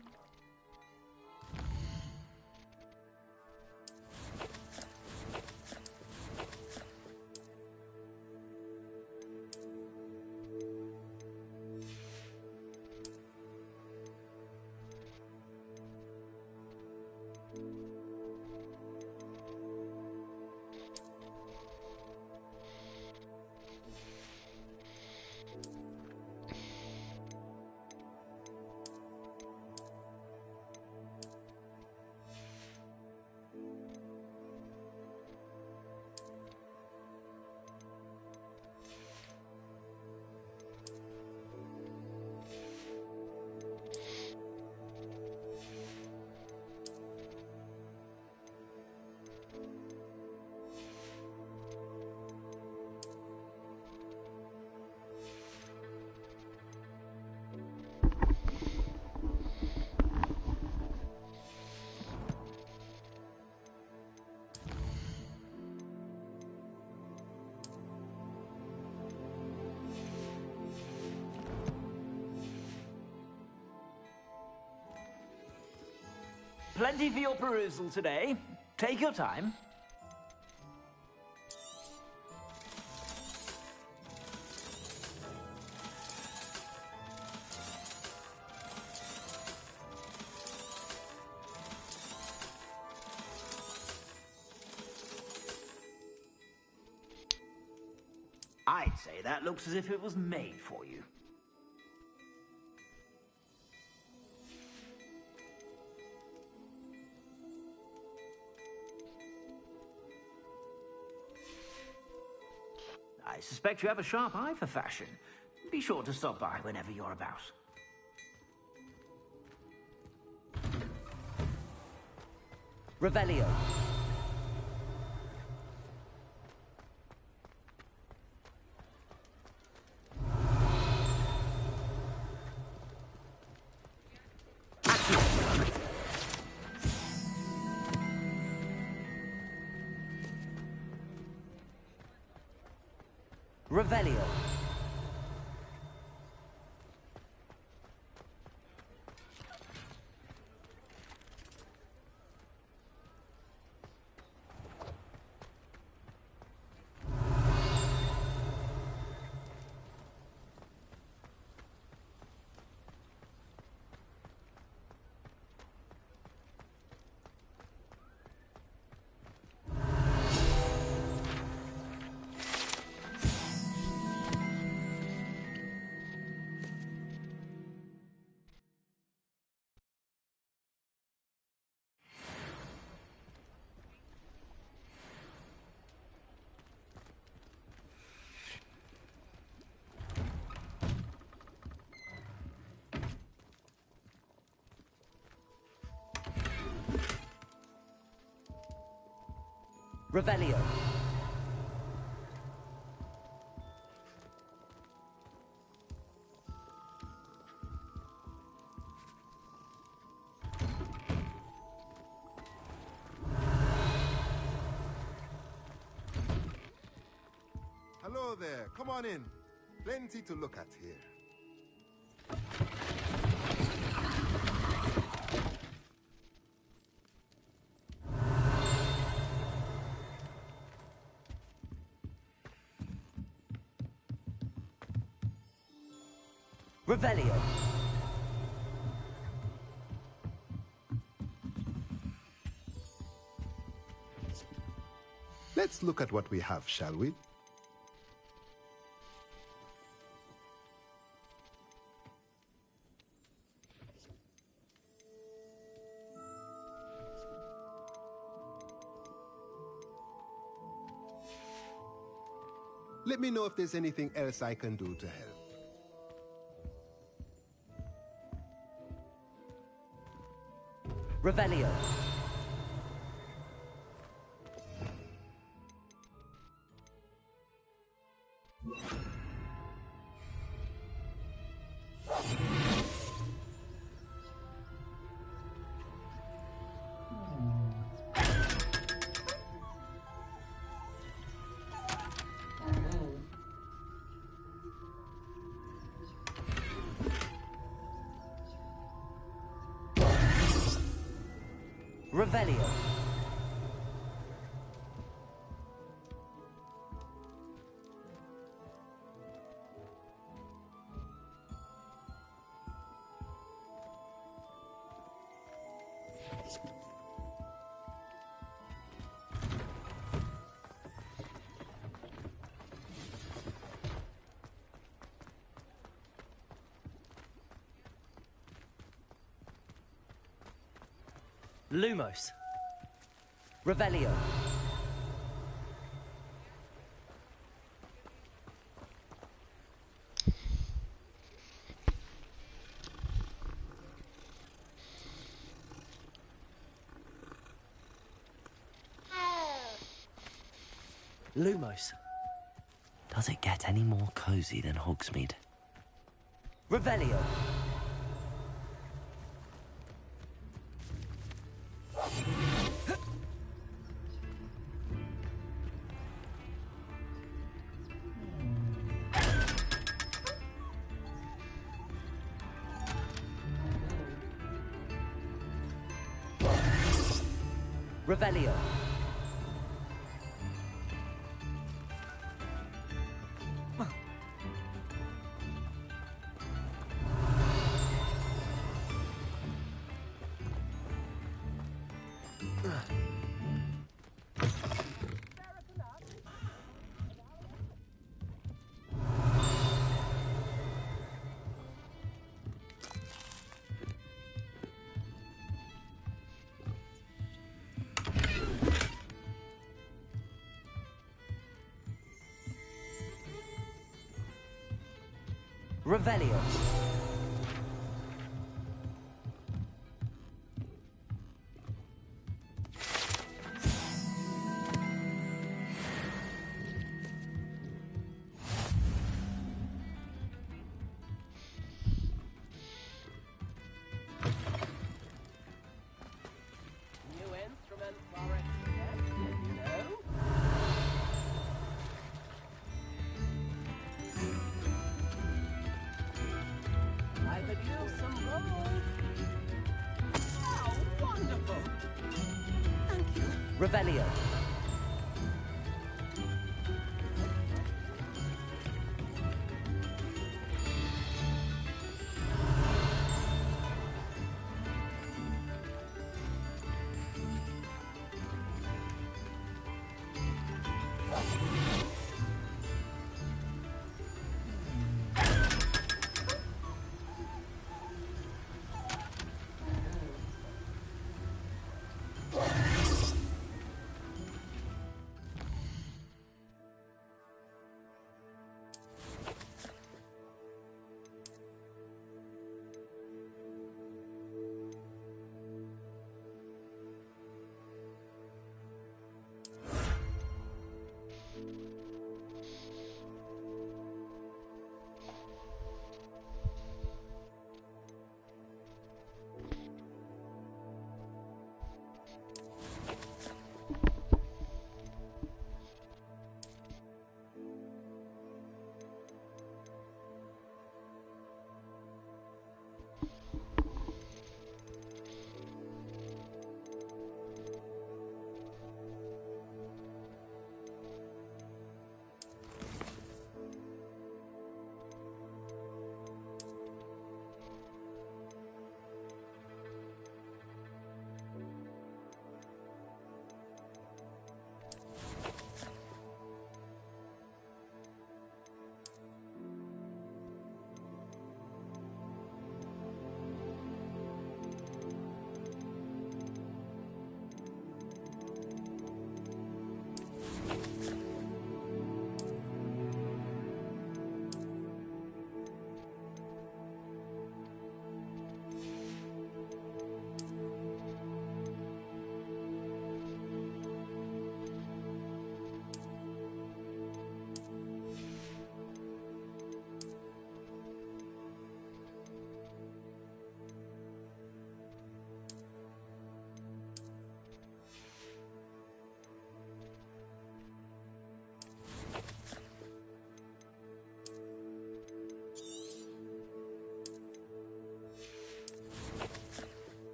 Plenty for your perusal today. Take your time. I'd say that looks as if it was made for you. I suspect you have a sharp eye for fashion. Be sure to stop by whenever you're about. Revelio. Revelio. Revelio. Hello there. Come on in. Plenty to look at here. Revelio. Let's look at what we have, shall we? Let me know if there's anything else I can do to help. Revelio. Revelio. Lumos. Revelio. Lumos. Does it get any more cozy than Hogsmeade? Revelio. Revelio. Revelio. New instruments are accepted, you know. I could use some gold. How wonderful! Thank you. Revelio.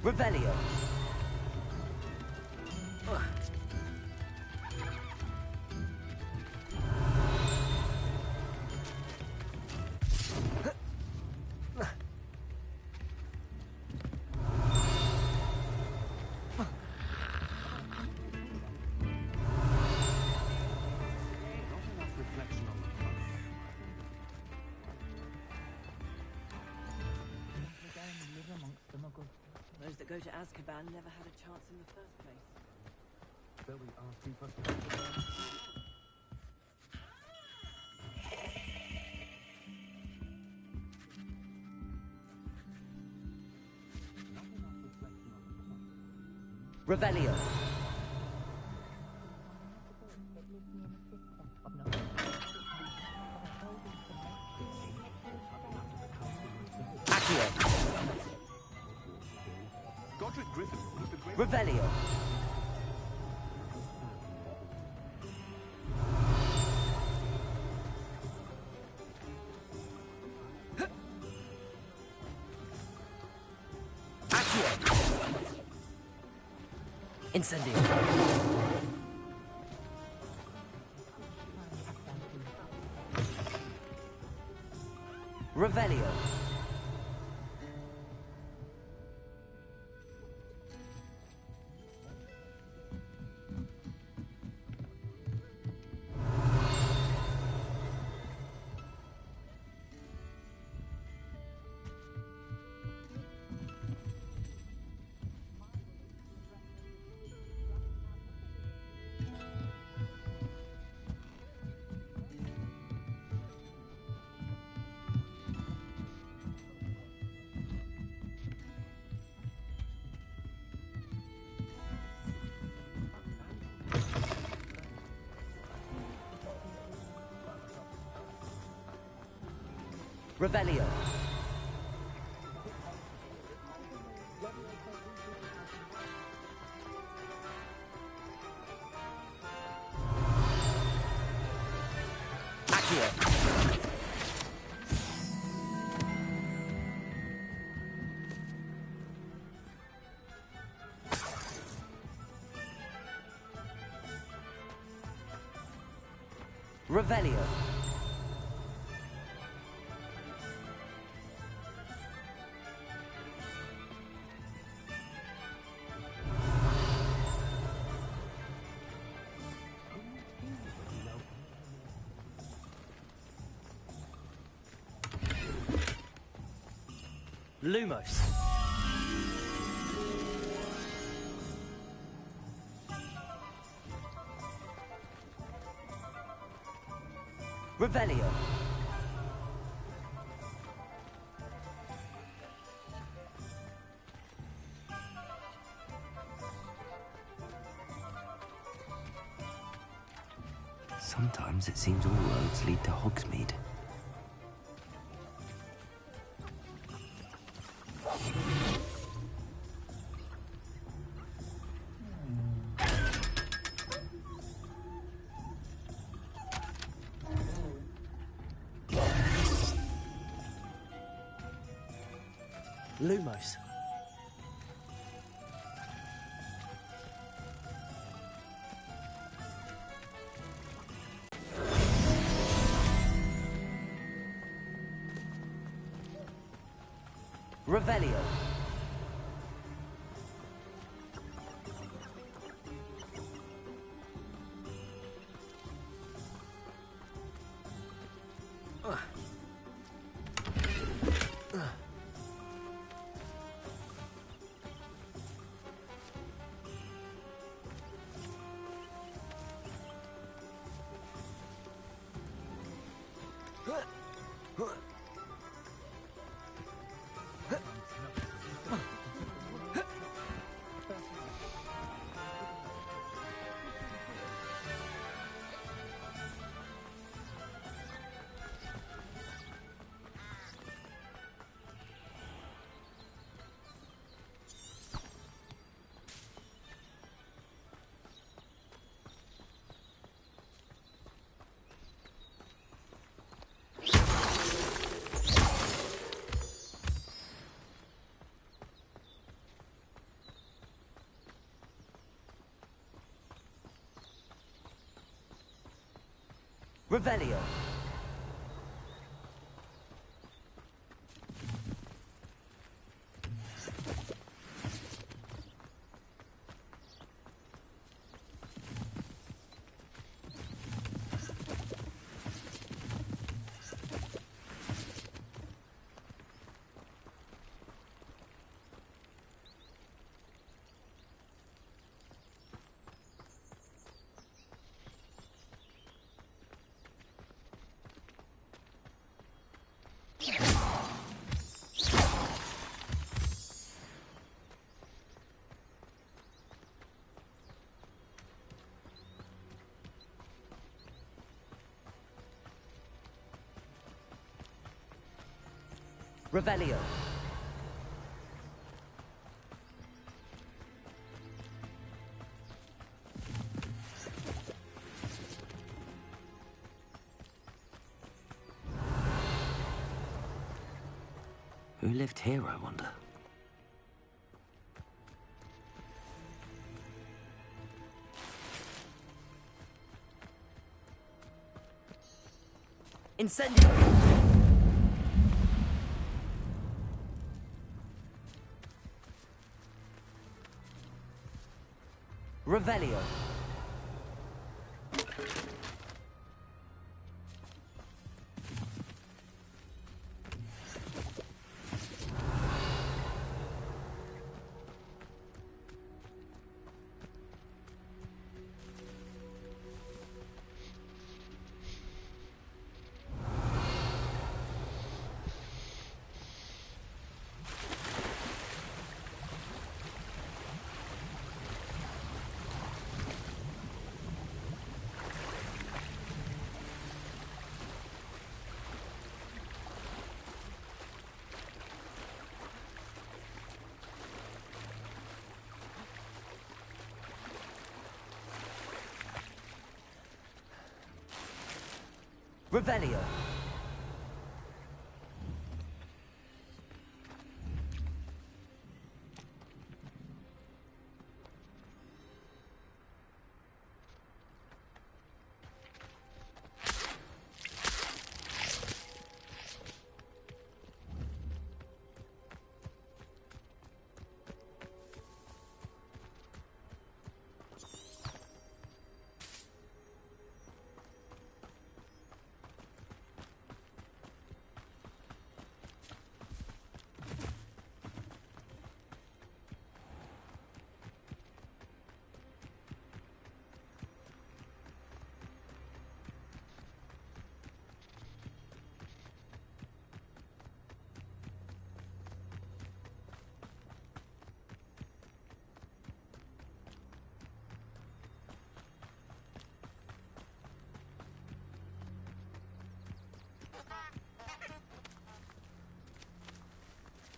Revelio. Those that go to Azkaban never had a chance in the first place. So we are super. Revelio. Accio. Godric Griffin, one of the great... Revelio. Incendio. Revelio. Revelio. Accio. Revelio. Lumos. Revelio. Sometimes it seems all roads lead to Hogsmeade. Lumos. Revelio. Revelio. Revelio. Who lived here, I wonder? Incendio! Revelio. Revelio.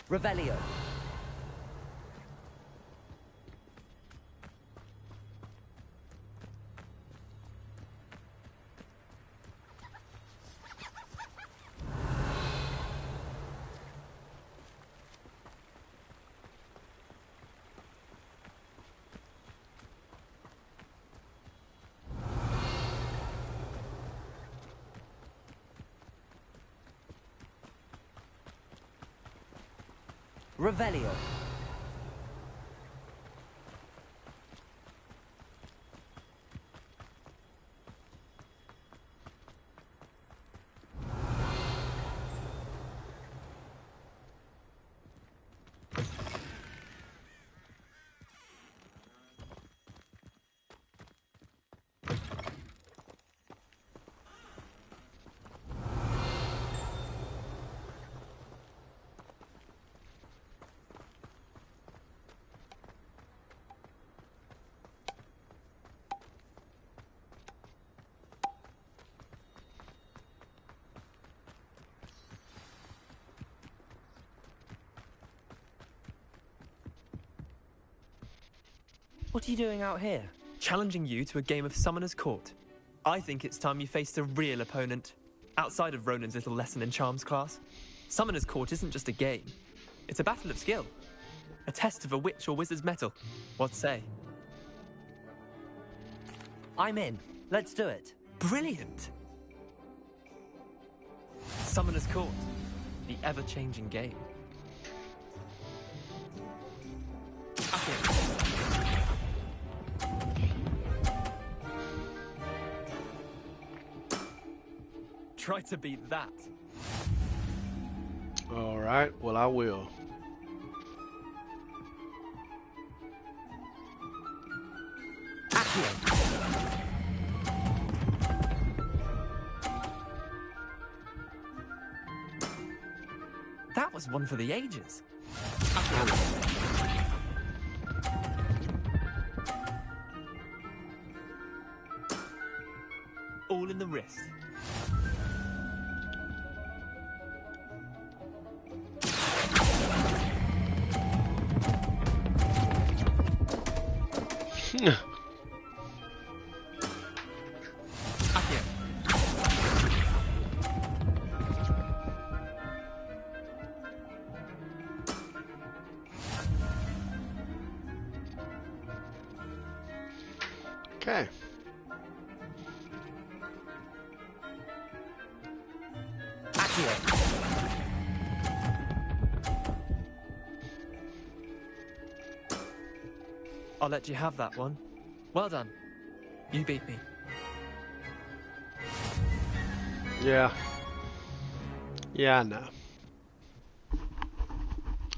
Revelio. Revelio. What are you doing out here? Challenging you to a game of Summoner's Court. I think it's time you faced a real opponent. Outside of Ronan's little lesson in charms class. Summoner's Court isn't just a game. It's a battle of skill. A test of a witch or wizard's mettle. What say? I'm in. Let's do it. Brilliant. Summoner's Court. The ever-changing game. Try to beat that. All right, well, I will. That was one for the ages. All in the wrist. Okay. I'll let you have that one. Well done. You beat me. Yeah. Yeah, I know.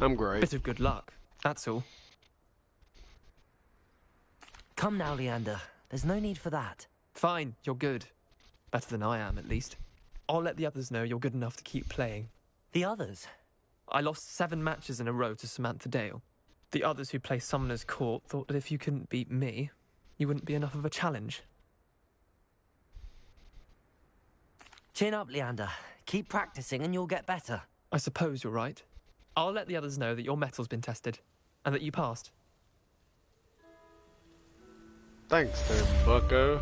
I'm great. Bit of good luck, that's all. Come now, Leander. There's no need for that. Fine, you're good. Better than I am, at least. I'll let the others know you're good enough to keep playing. The others? I lost 7 matches in a row to Samantha Dale. The others who play Summoner's Court thought that if you couldn't beat me, you wouldn't be enough of a challenge. Chin up, Leander. Keep practicing and you'll get better. I suppose you're right. I'll let the others know that your metal's been tested, and that you passed. Thanks there, bucko.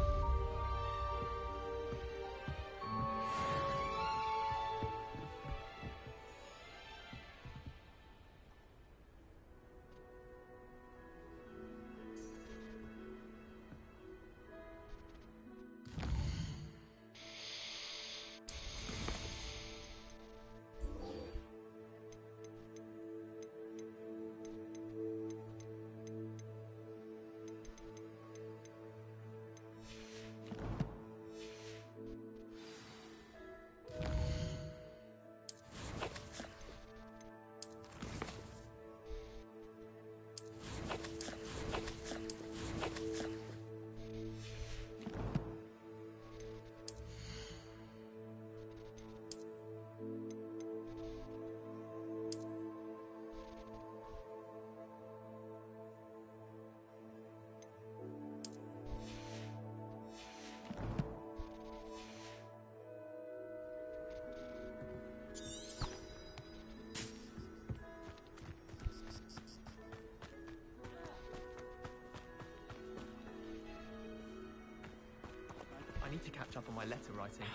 I need to catch up on my letter writing.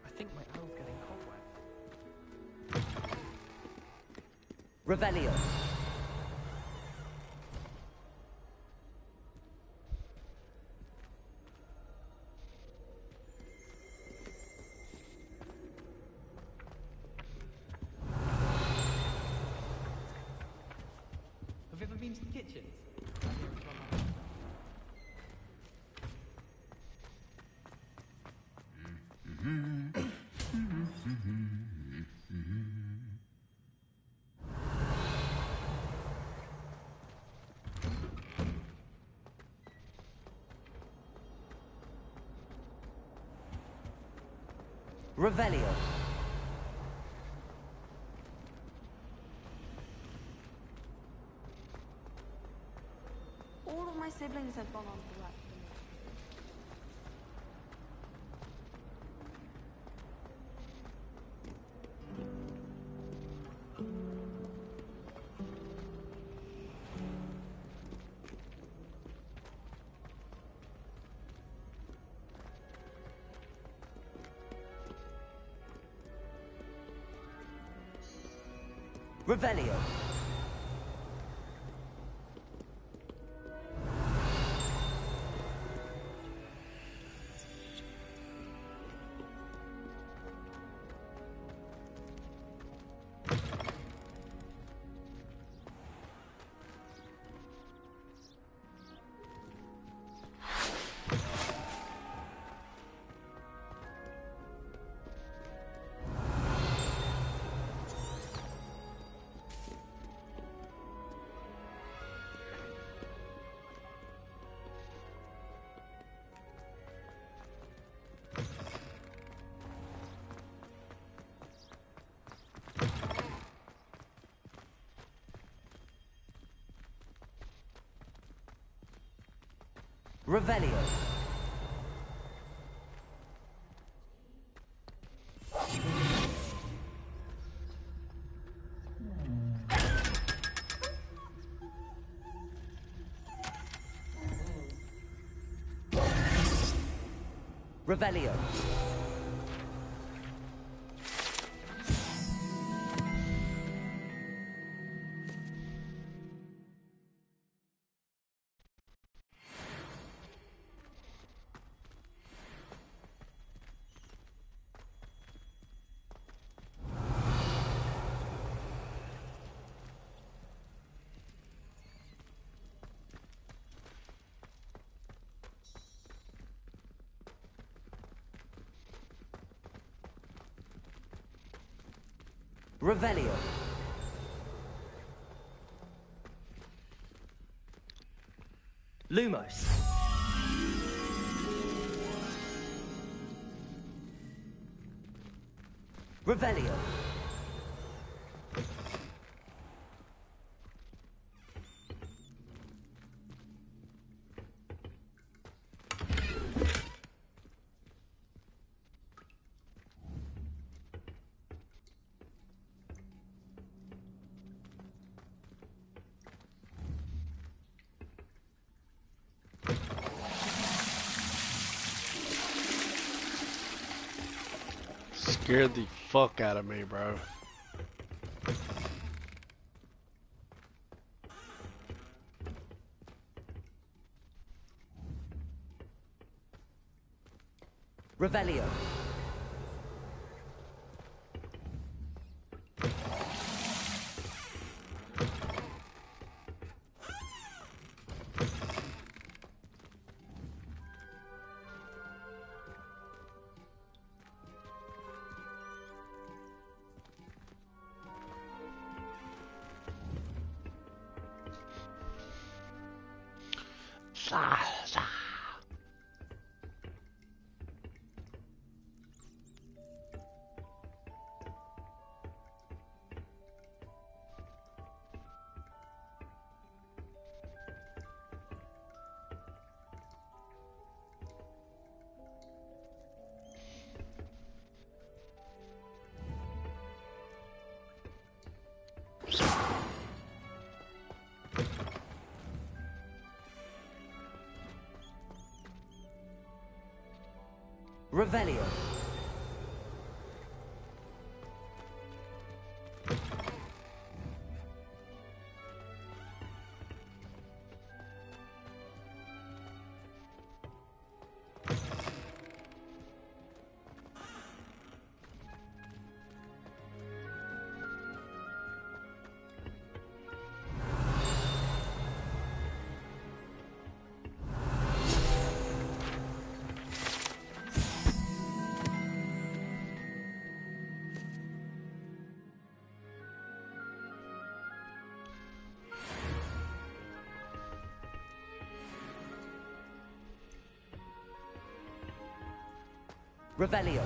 I think my owl's getting cobweb. Revelio. Have you ever been to the kitchens? Revelio. All of my siblings have gone on to work for me. Revelio. Revelio. Revelio. Revelio. Lumos. Revelio. Scared the fuck out of me, bro. Revelio. Revelio. Revelio.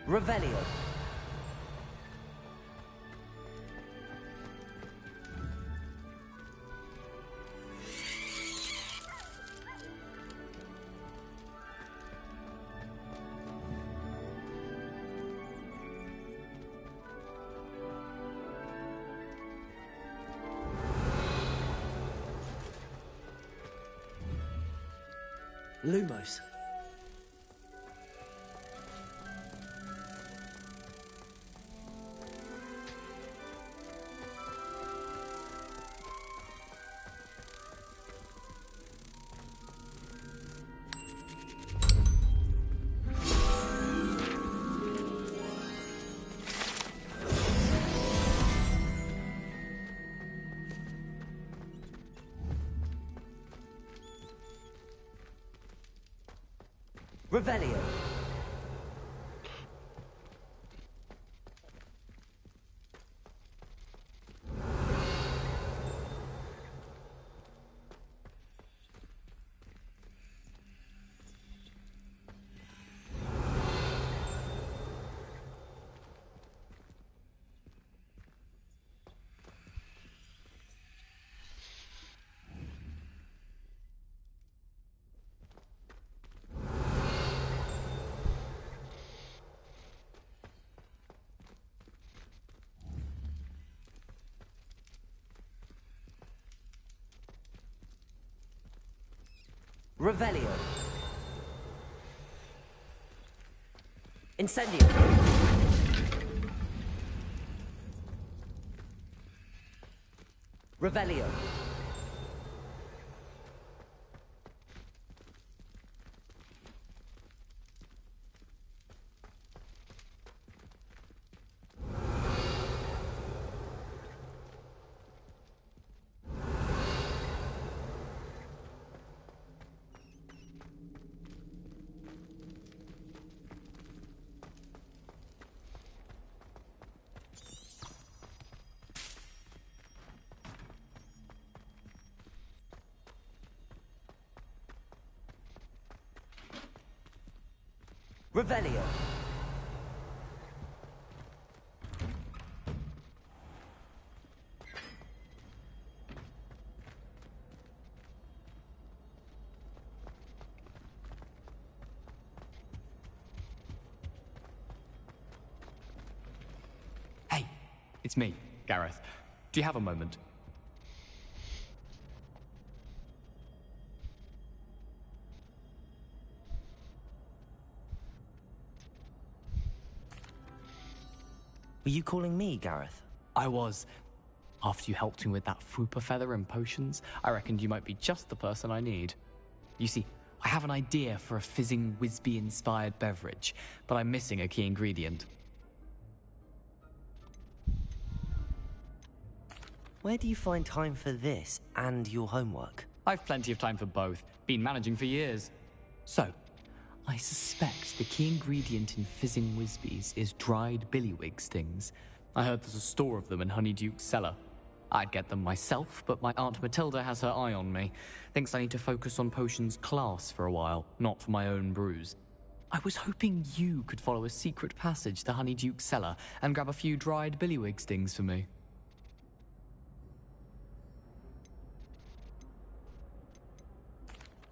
Revelio. Lumos. Revelio. Revelio. Incendio. Revelio. Revelio. Hey, it's me, Gareth. Do you have a moment? Were you calling me, Gareth? I was. After you helped me with that Fupa feather and potions, I reckoned you might be just the person I need. You see, I have an idea for a fizzing Whizbee-inspired beverage, but I'm missing a key ingredient. Where do you find time for this and your homework? I've plenty of time for both. Been managing for years. So, I suspect the key ingredient in fizzing Whizbees is dried billywig stings. I heard there's a store of them in Honeyduke's cellar. I'd get them myself, but my Aunt Matilda has her eye on me. Thinks I need to focus on potions class for a while, not for my own brews. I was hoping you could follow a secret passage to Honeyduke's cellar and grab a few dried billywig stings for me.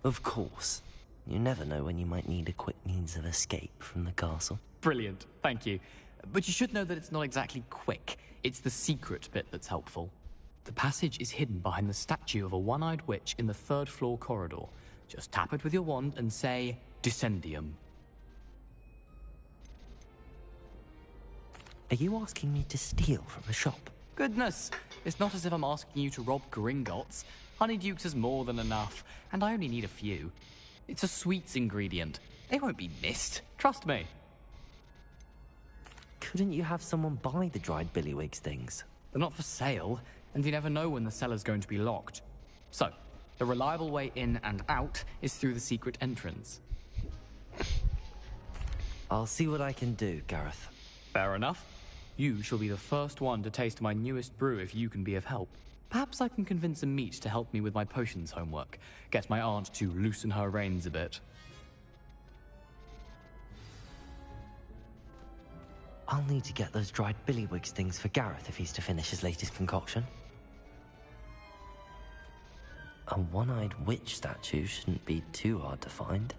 Of course. You never know when you might need a quick means of escape from the castle. Brilliant, thank you. But you should know that it's not exactly quick. It's the secret bit that's helpful. The passage is hidden behind the statue of a one-eyed witch in the third-floor corridor. Just tap it with your wand and say, Descendium. Are you asking me to steal from a shop? Goodness, it's not as if I'm asking you to rob Gringotts. Honeyduke's has more than enough, and I only need a few. It's a sweets ingredient. They won't be missed. Trust me. Couldn't you have someone buy the dried billywig stings? They're not for sale, and you never know when the cellar's going to be locked. So, the reliable way in and out is through the secret entrance. I'll see what I can do, Gareth. Fair enough. You shall be the first one to taste my newest brew if you can be of help. Perhaps I can convince a meat to help me with my potions homework. Get my aunt to loosen her reins a bit. I'll need to get those dried billywig stings for Gareth if he's to finish his latest concoction. A one-eyed witch statue shouldn't be too hard to find.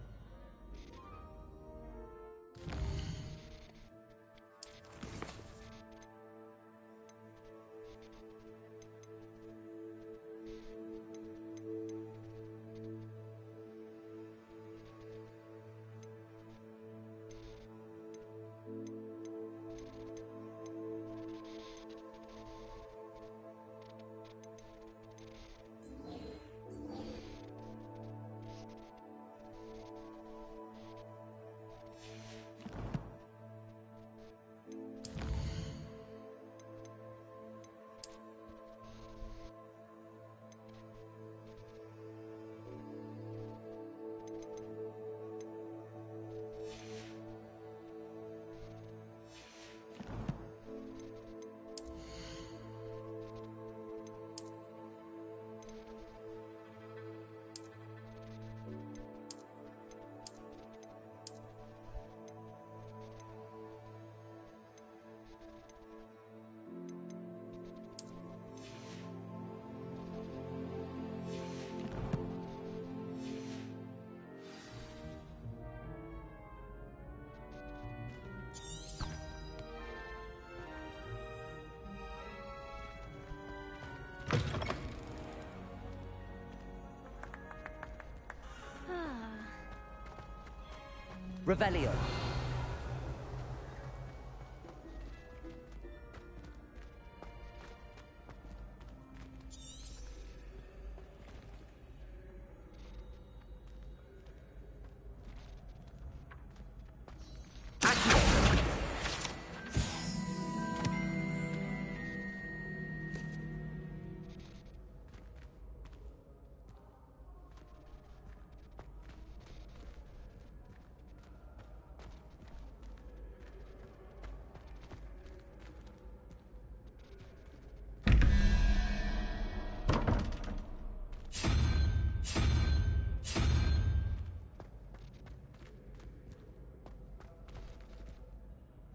Revelio.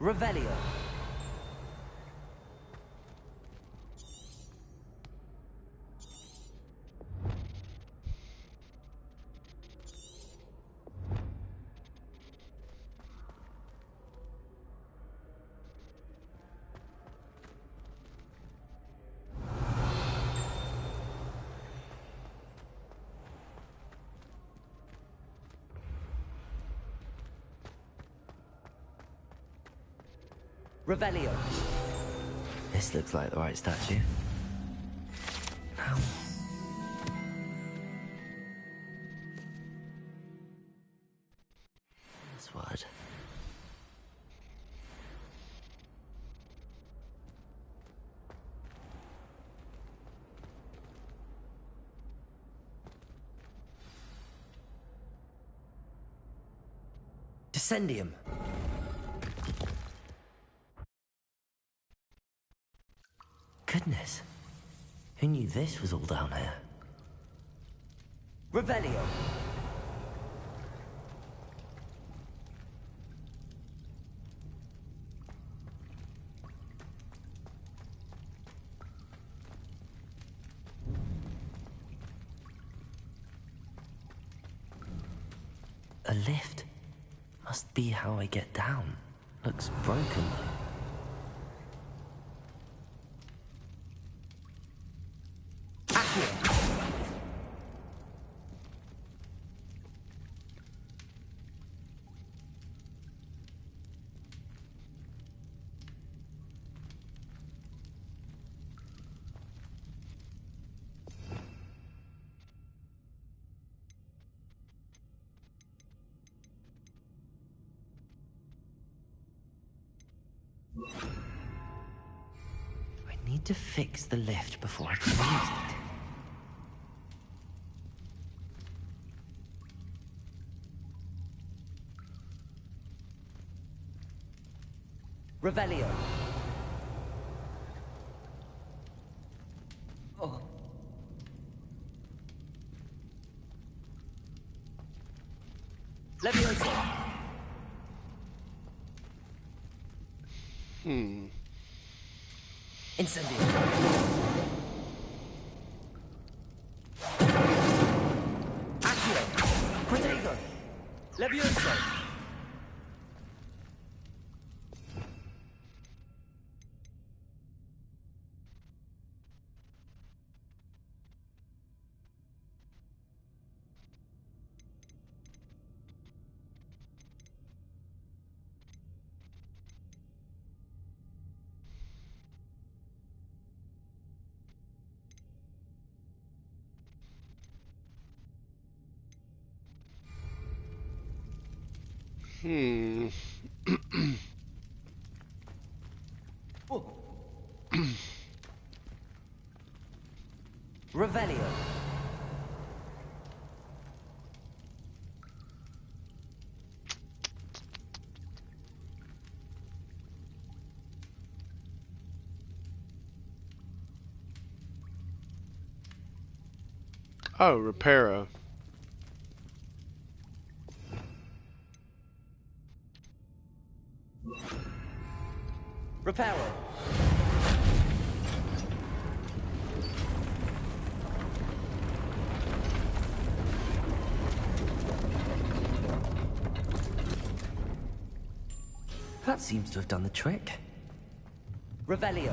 Revelio. Revelio. This looks like the right statue. Now. Password. Descendium. Goodness. Who knew this was all down here? Revelio. A lift. Must be how I get down. Looks broken though. I need to fix the lift before I can use it. Revelio. Oh. Levioso. Incendio. Accio. Protego. Levioso. Revelio. Oh, Reparo. Reparo. That seems to have done the trick. Revelio.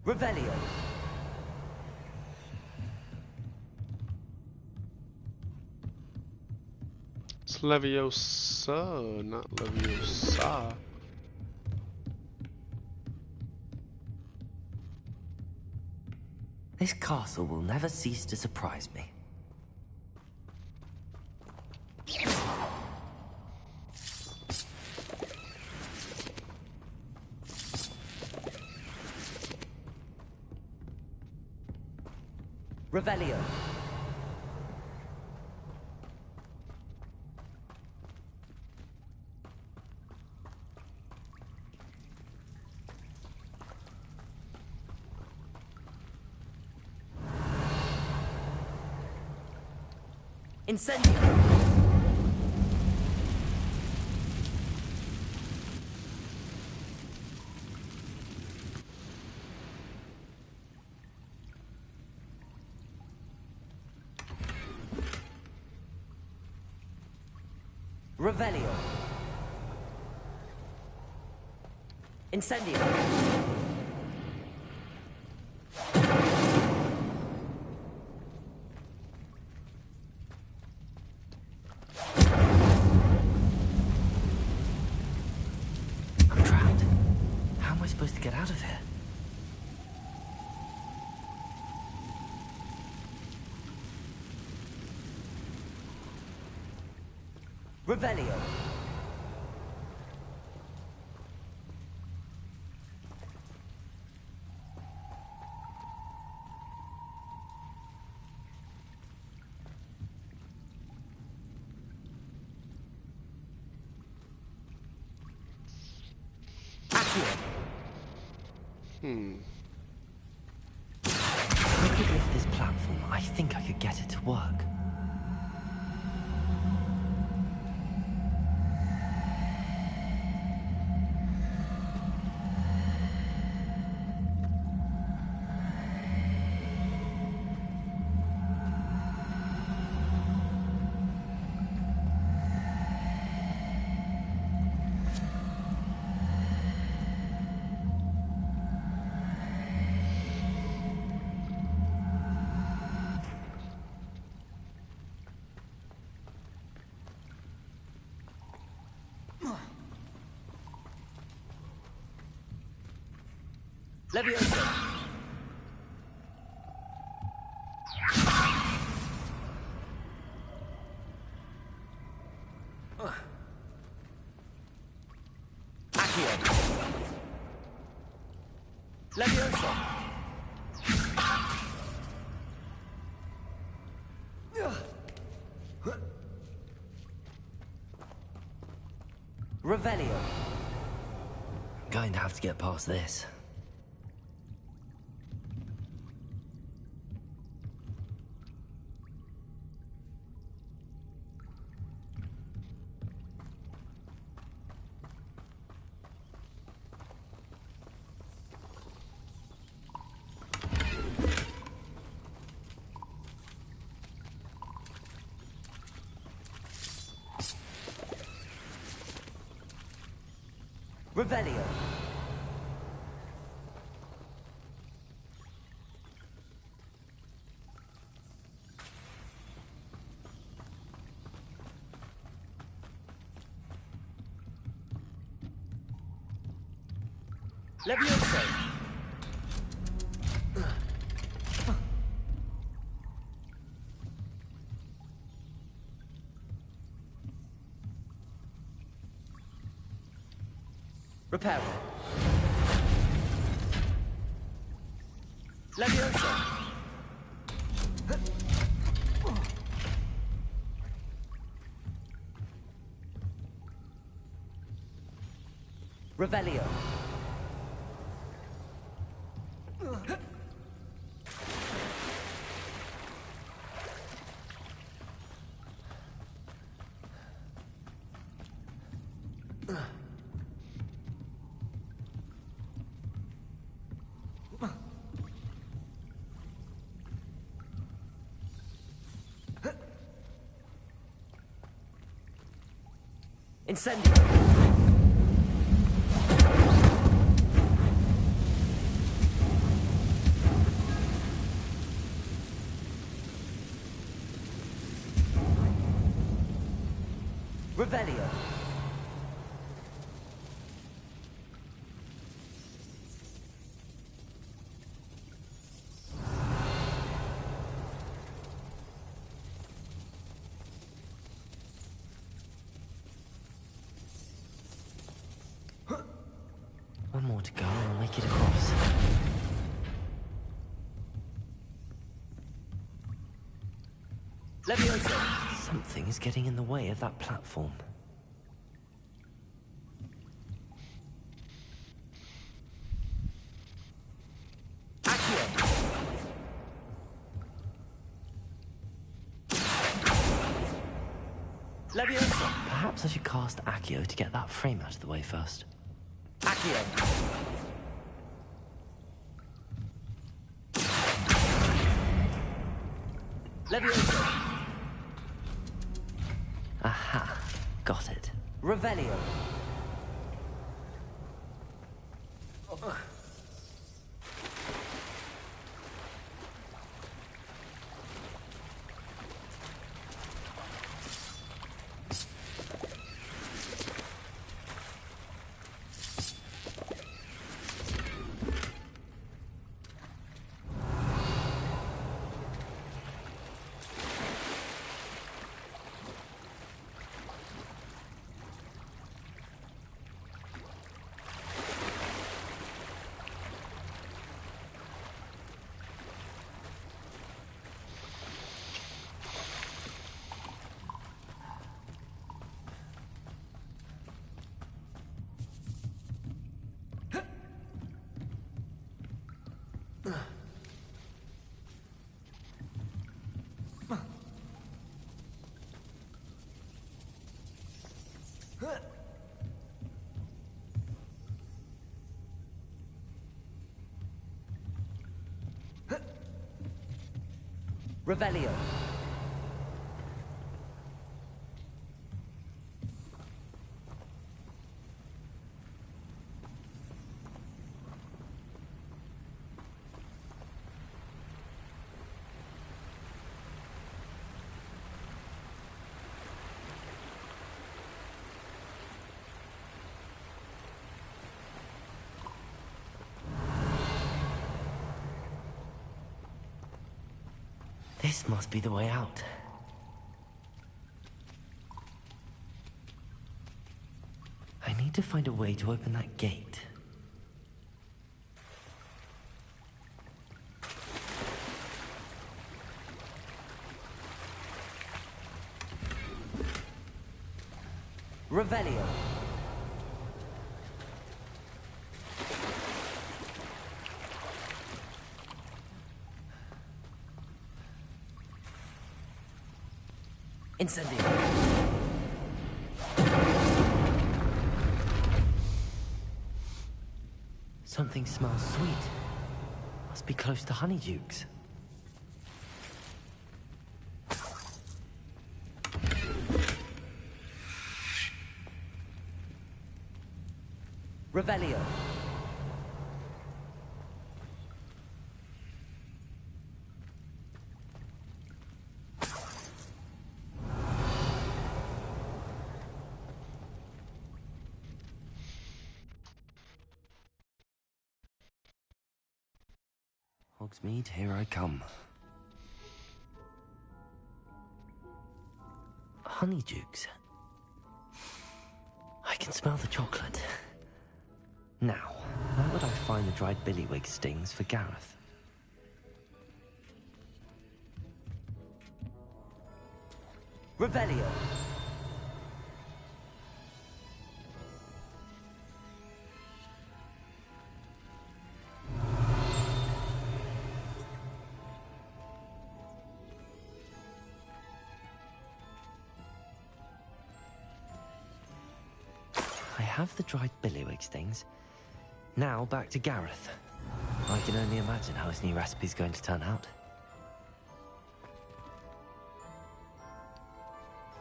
Revelio. It's Leviosa, not Leviosa. This castle will never cease to surprise me. Revelio. Incendio. Revelio. Incendio. I'm trapped. How am I supposed to get out of here? Revelio. If I could lift this platform, I think I could get it to work. Leviosa. Accio. Leviosa. Revelio. Going to have to get past this. Revelio. Leviosa. Repair. Leviosa. Revelio. Incendio. Revelio. One more to go and I'll make it across. Leviosa! Something is getting in the way of that platform. Leviosa! Perhaps I should cast Accio to get that frame out of the way first. Accio! Leviosa! Aha! Got it. Revelio! Revelio. This must be the way out. I need to find a way to open that gate. Revelio. Incendio. Something smells sweet. Must be close to Honeydukes. Revelio. Hogsmeade, here I come. Honeydukes. I can smell the chocolate. Now, how would I find the dried billywig stings for Gareth? Revelio. I have the dried billywig stings. Now back to Gareth. I can only imagine how his new recipe's going to turn out.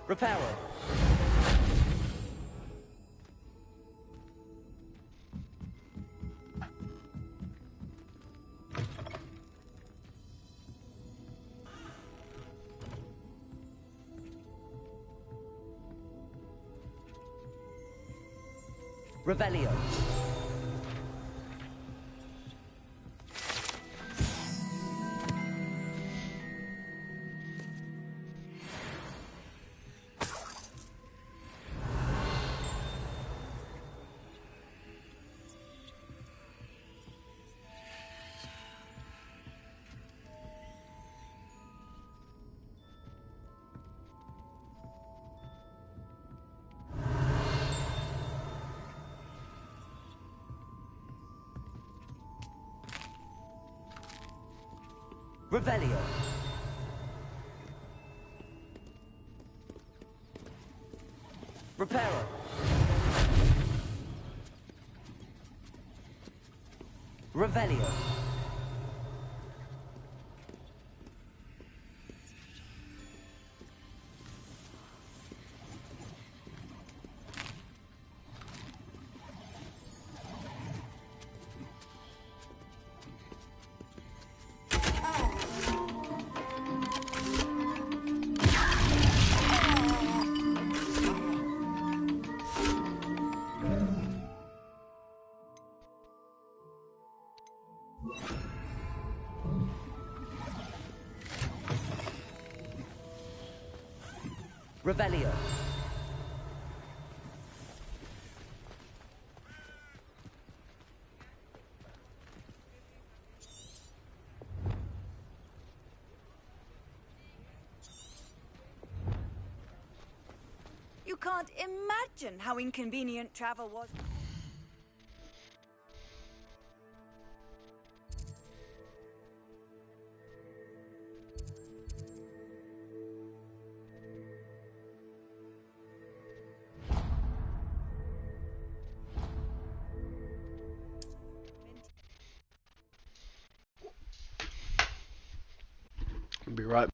Reparo. Revelio. Revelio. Reparo. Revelio. Revelio. You can't imagine how inconvenient travel was. Be right.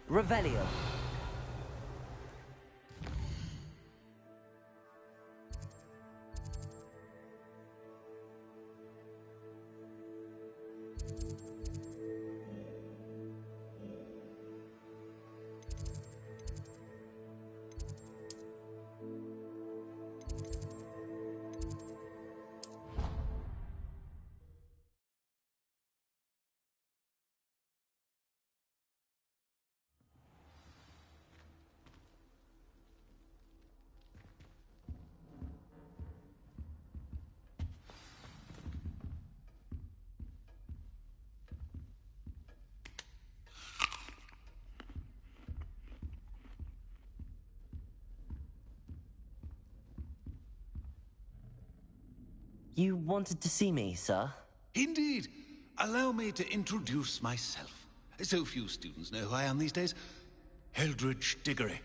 Revelio. You wanted to see me, sir? Indeed. Allow me to introduce myself. So few students know who I am these days. Eldridge Diggory,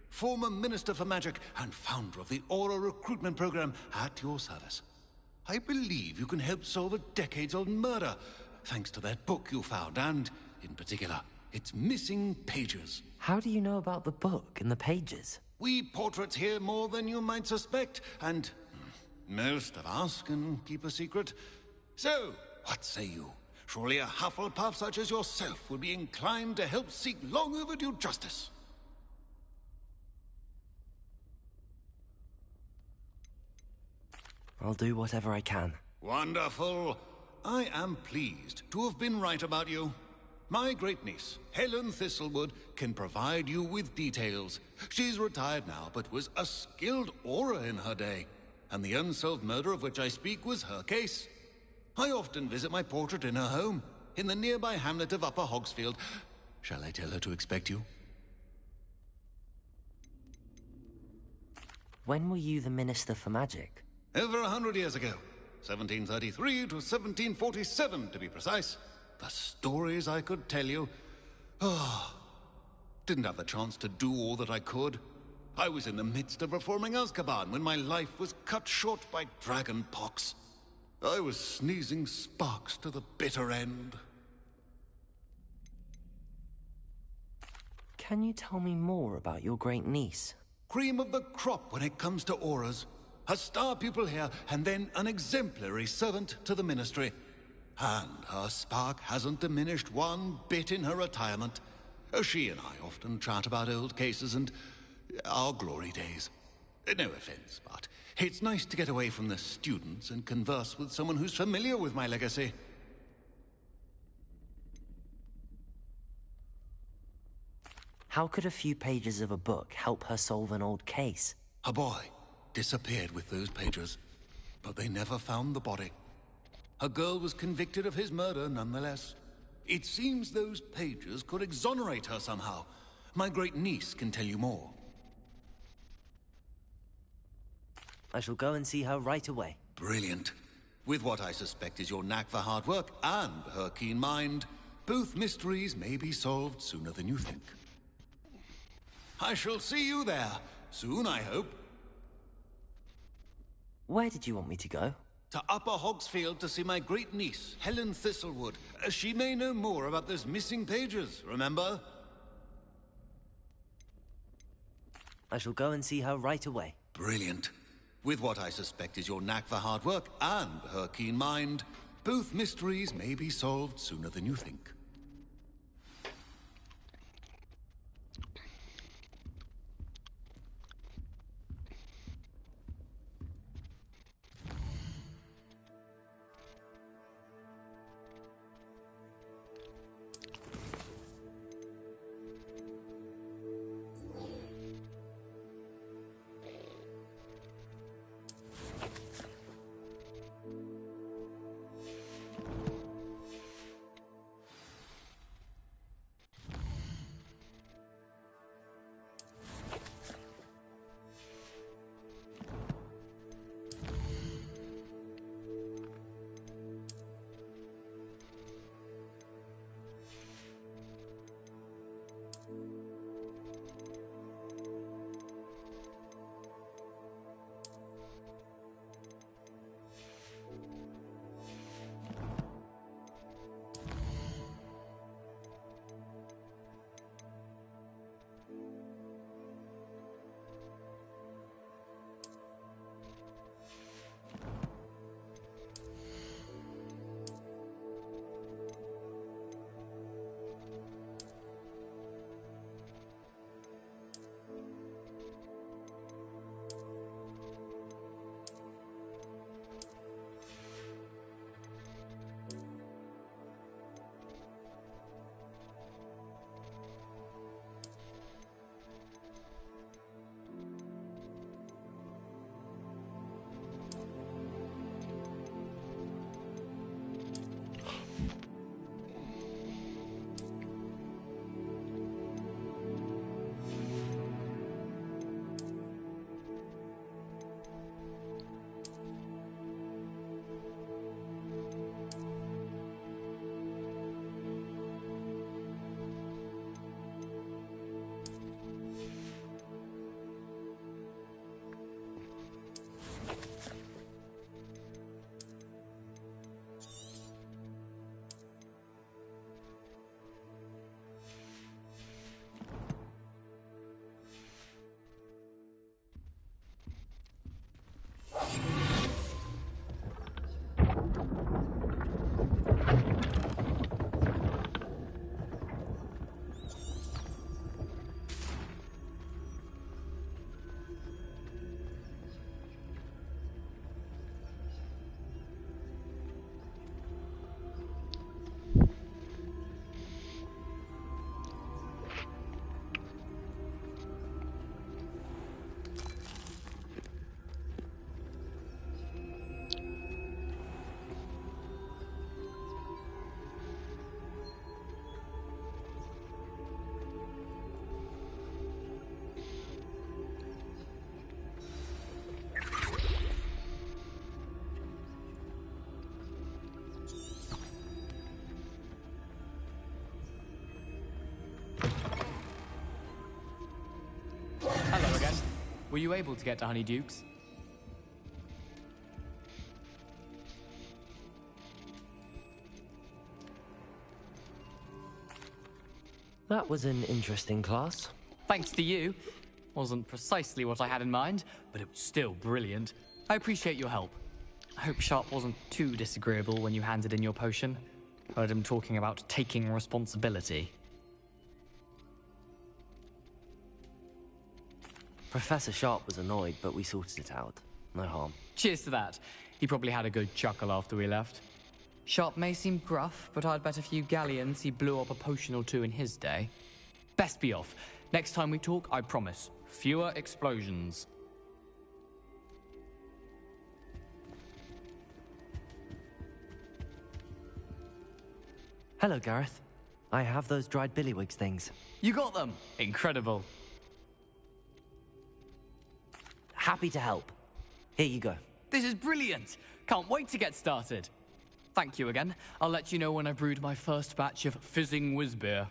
former Minister for Magic and founder of the Aura recruitment program at your service. I believe you can help solve a decades-old murder, thanks to that book you found, and, in particular, its missing pages. How do you know about the book and the pages? We portraits hear more than you might suspect, and most of us can keep a secret. So, what say you? Surely a Hufflepuff such as yourself would be inclined to help seek long overdue justice. I'll do whatever I can. Wonderful. I am pleased to have been right about you. My great-niece, Helen Thistlewood, can provide you with details. She's retired now, but was a skilled aura in her day. And the unsolved murder of which I speak was her case. I often visit my portrait in her home, in the nearby hamlet of Upper Hogsfield. Shall I tell her to expect you? When were you the Minister for Magic? Over 100 years ago. 1733 to 1747, to be precise. The stories I could tell you. Didn't have the chance to do all that I could. I was in the midst of reforming Azkaban when my life was cut short by dragon pox. I was sneezing sparks to the bitter end. Can you tell me more about your great niece? Cream of the crop when it comes to auras. A star pupil here, and then an exemplary servant to the ministry. And her spark hasn't diminished one bit in her retirement. She and I often chat about old cases and our glory days. No offense, but it's nice to get away from the students and converse with someone who's familiar with my legacy. How could a few pages of a book help her solve an old case? A boy disappeared with those pages, but they never found the body. A girl was convicted of his murder nonetheless. It seems those pages could exonerate her somehow. My great niece can tell you more. I shall go and see her right away. Brilliant. With what I suspect is your knack for hard work and her keen mind, both mysteries may be solved sooner than you think. I shall see you there. Soon, I hope. Where did you want me to go? To Upper Hogsfield to see my great niece, Helen Thistlewood. She may know more about those missing pages, remember? I shall go and see her right away. Brilliant. With what I suspect is your knack for hard work and her keen mind, both mysteries may be solved sooner than you think. were you able to get to Honeyduke's? That was an interesting class. Thanks to you. Wasn't precisely what I had in mind, but it was still brilliant. I appreciate your help. I hope Sharp wasn't too disagreeable when you handed in your potion. Heard him talking about taking responsibility. Professor Sharp was annoyed, but we sorted it out. No harm. Cheers to that. He probably had a good chuckle after we left. Sharp may seem gruff, but I'd bet a few galleons he blew up a potion or two in his day. Best be off. Next time we talk, I promise, fewer explosions. Hello, Gareth. I have those dried billywigs things. You got them! Incredible. Happy to help. Here you go. This is brilliant! Can't wait to get started. Thank you again. I'll let you know when I've brewed my first batch of fizzing whiz-beer.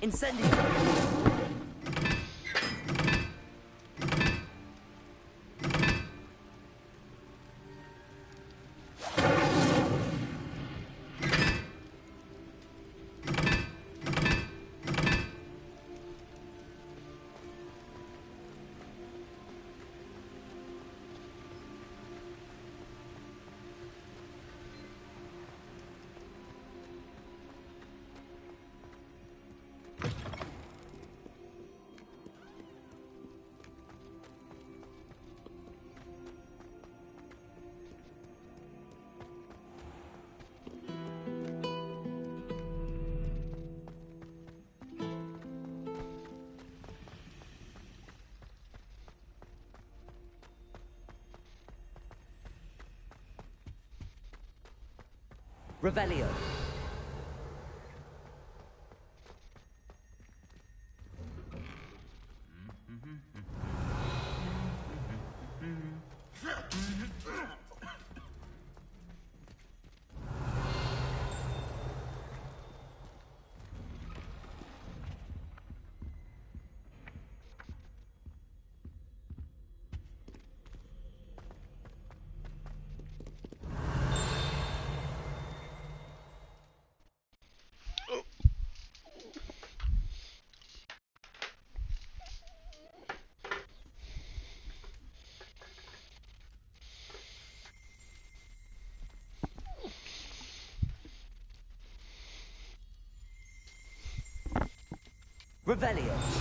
Incendio! Revelio. Revelio.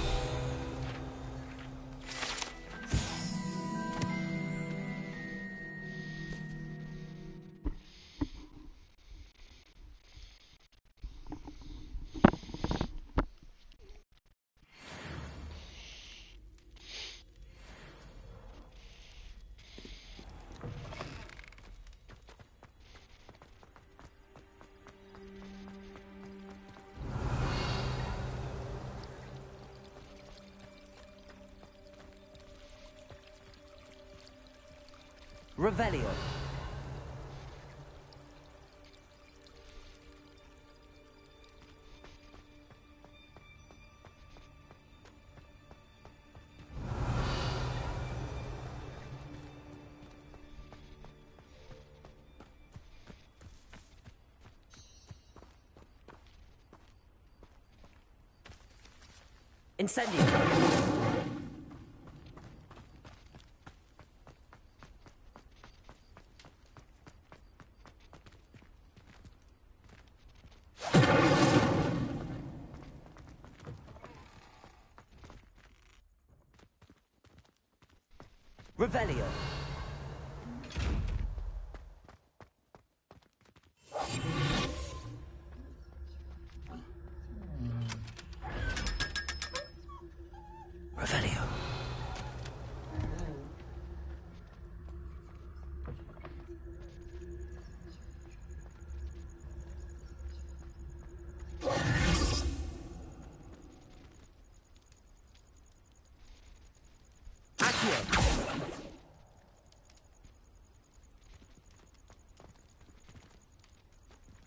Revelio. Incendio. Revelio. Revelio.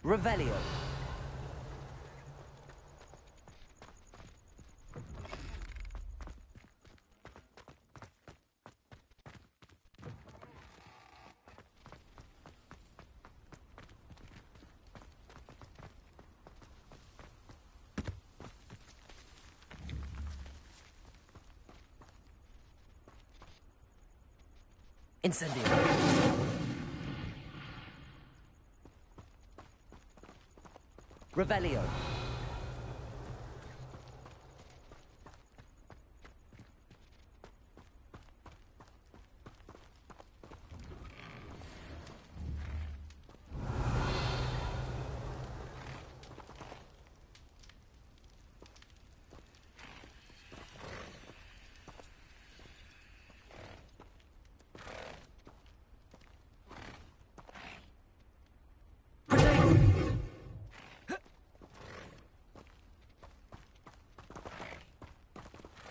Revelio. Incendio. Revelio.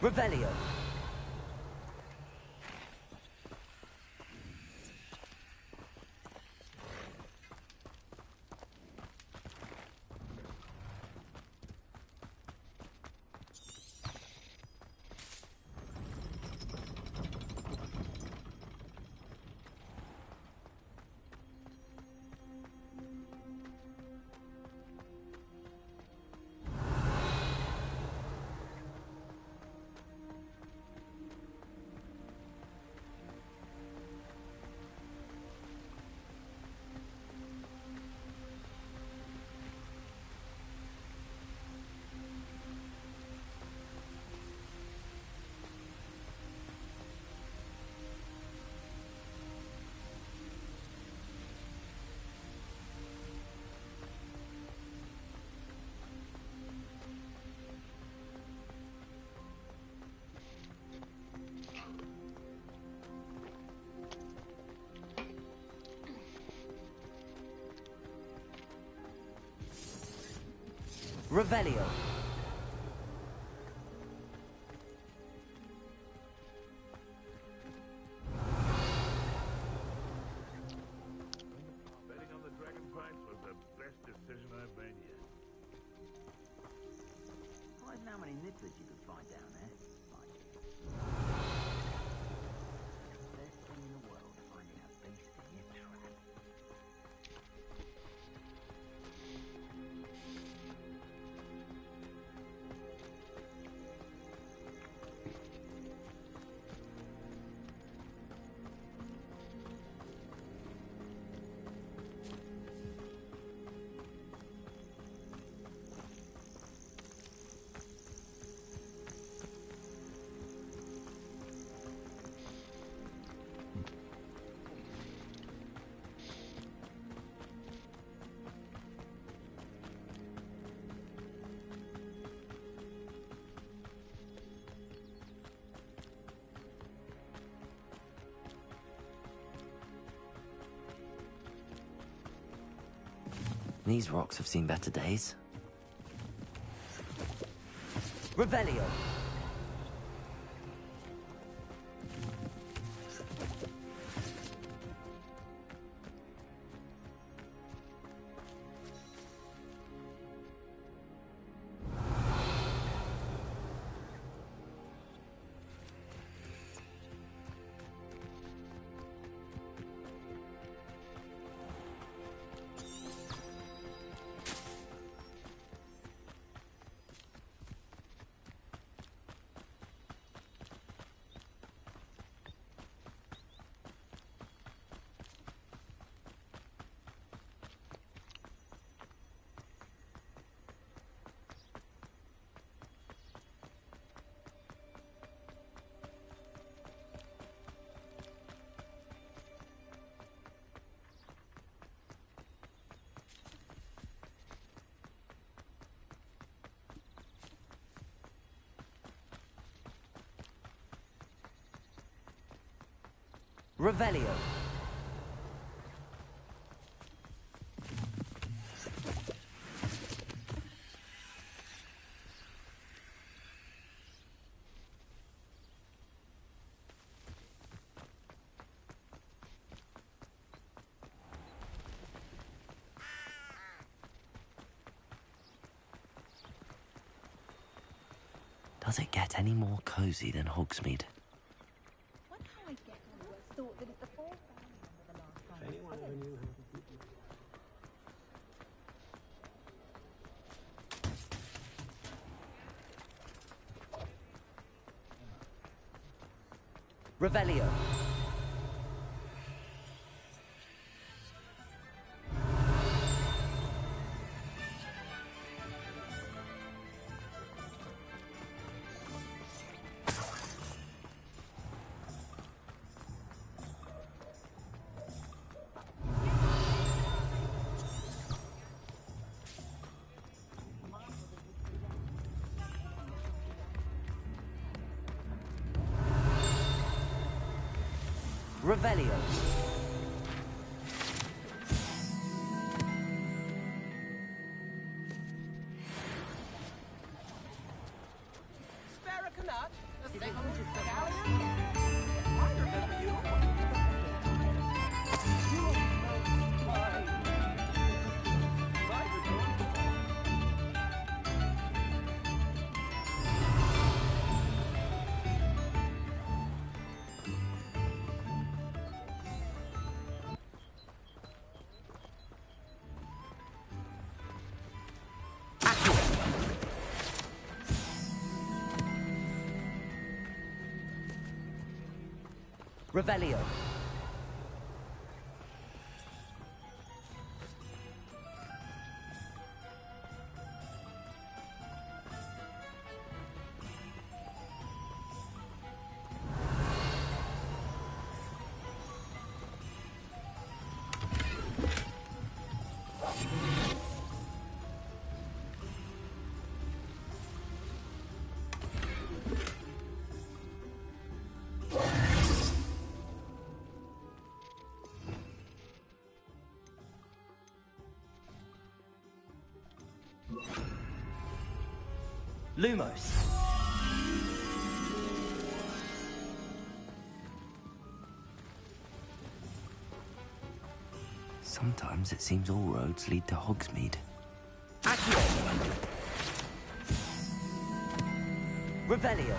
Revelio. Revelio. Betting on the Dragon Prize was the best decision I've made yet. Surprised how many nibblers you could find down there. Best thing in the world, finding a beast in your trap. These rocks have seen better days. Revelio. Revelio. Does it get any more cozy than Hogsmeade? Revelio. Revelio. Spare a canut? Revelio. Lumos. Sometimes it seems all roads lead to Hogsmeade. Accio. Revelio.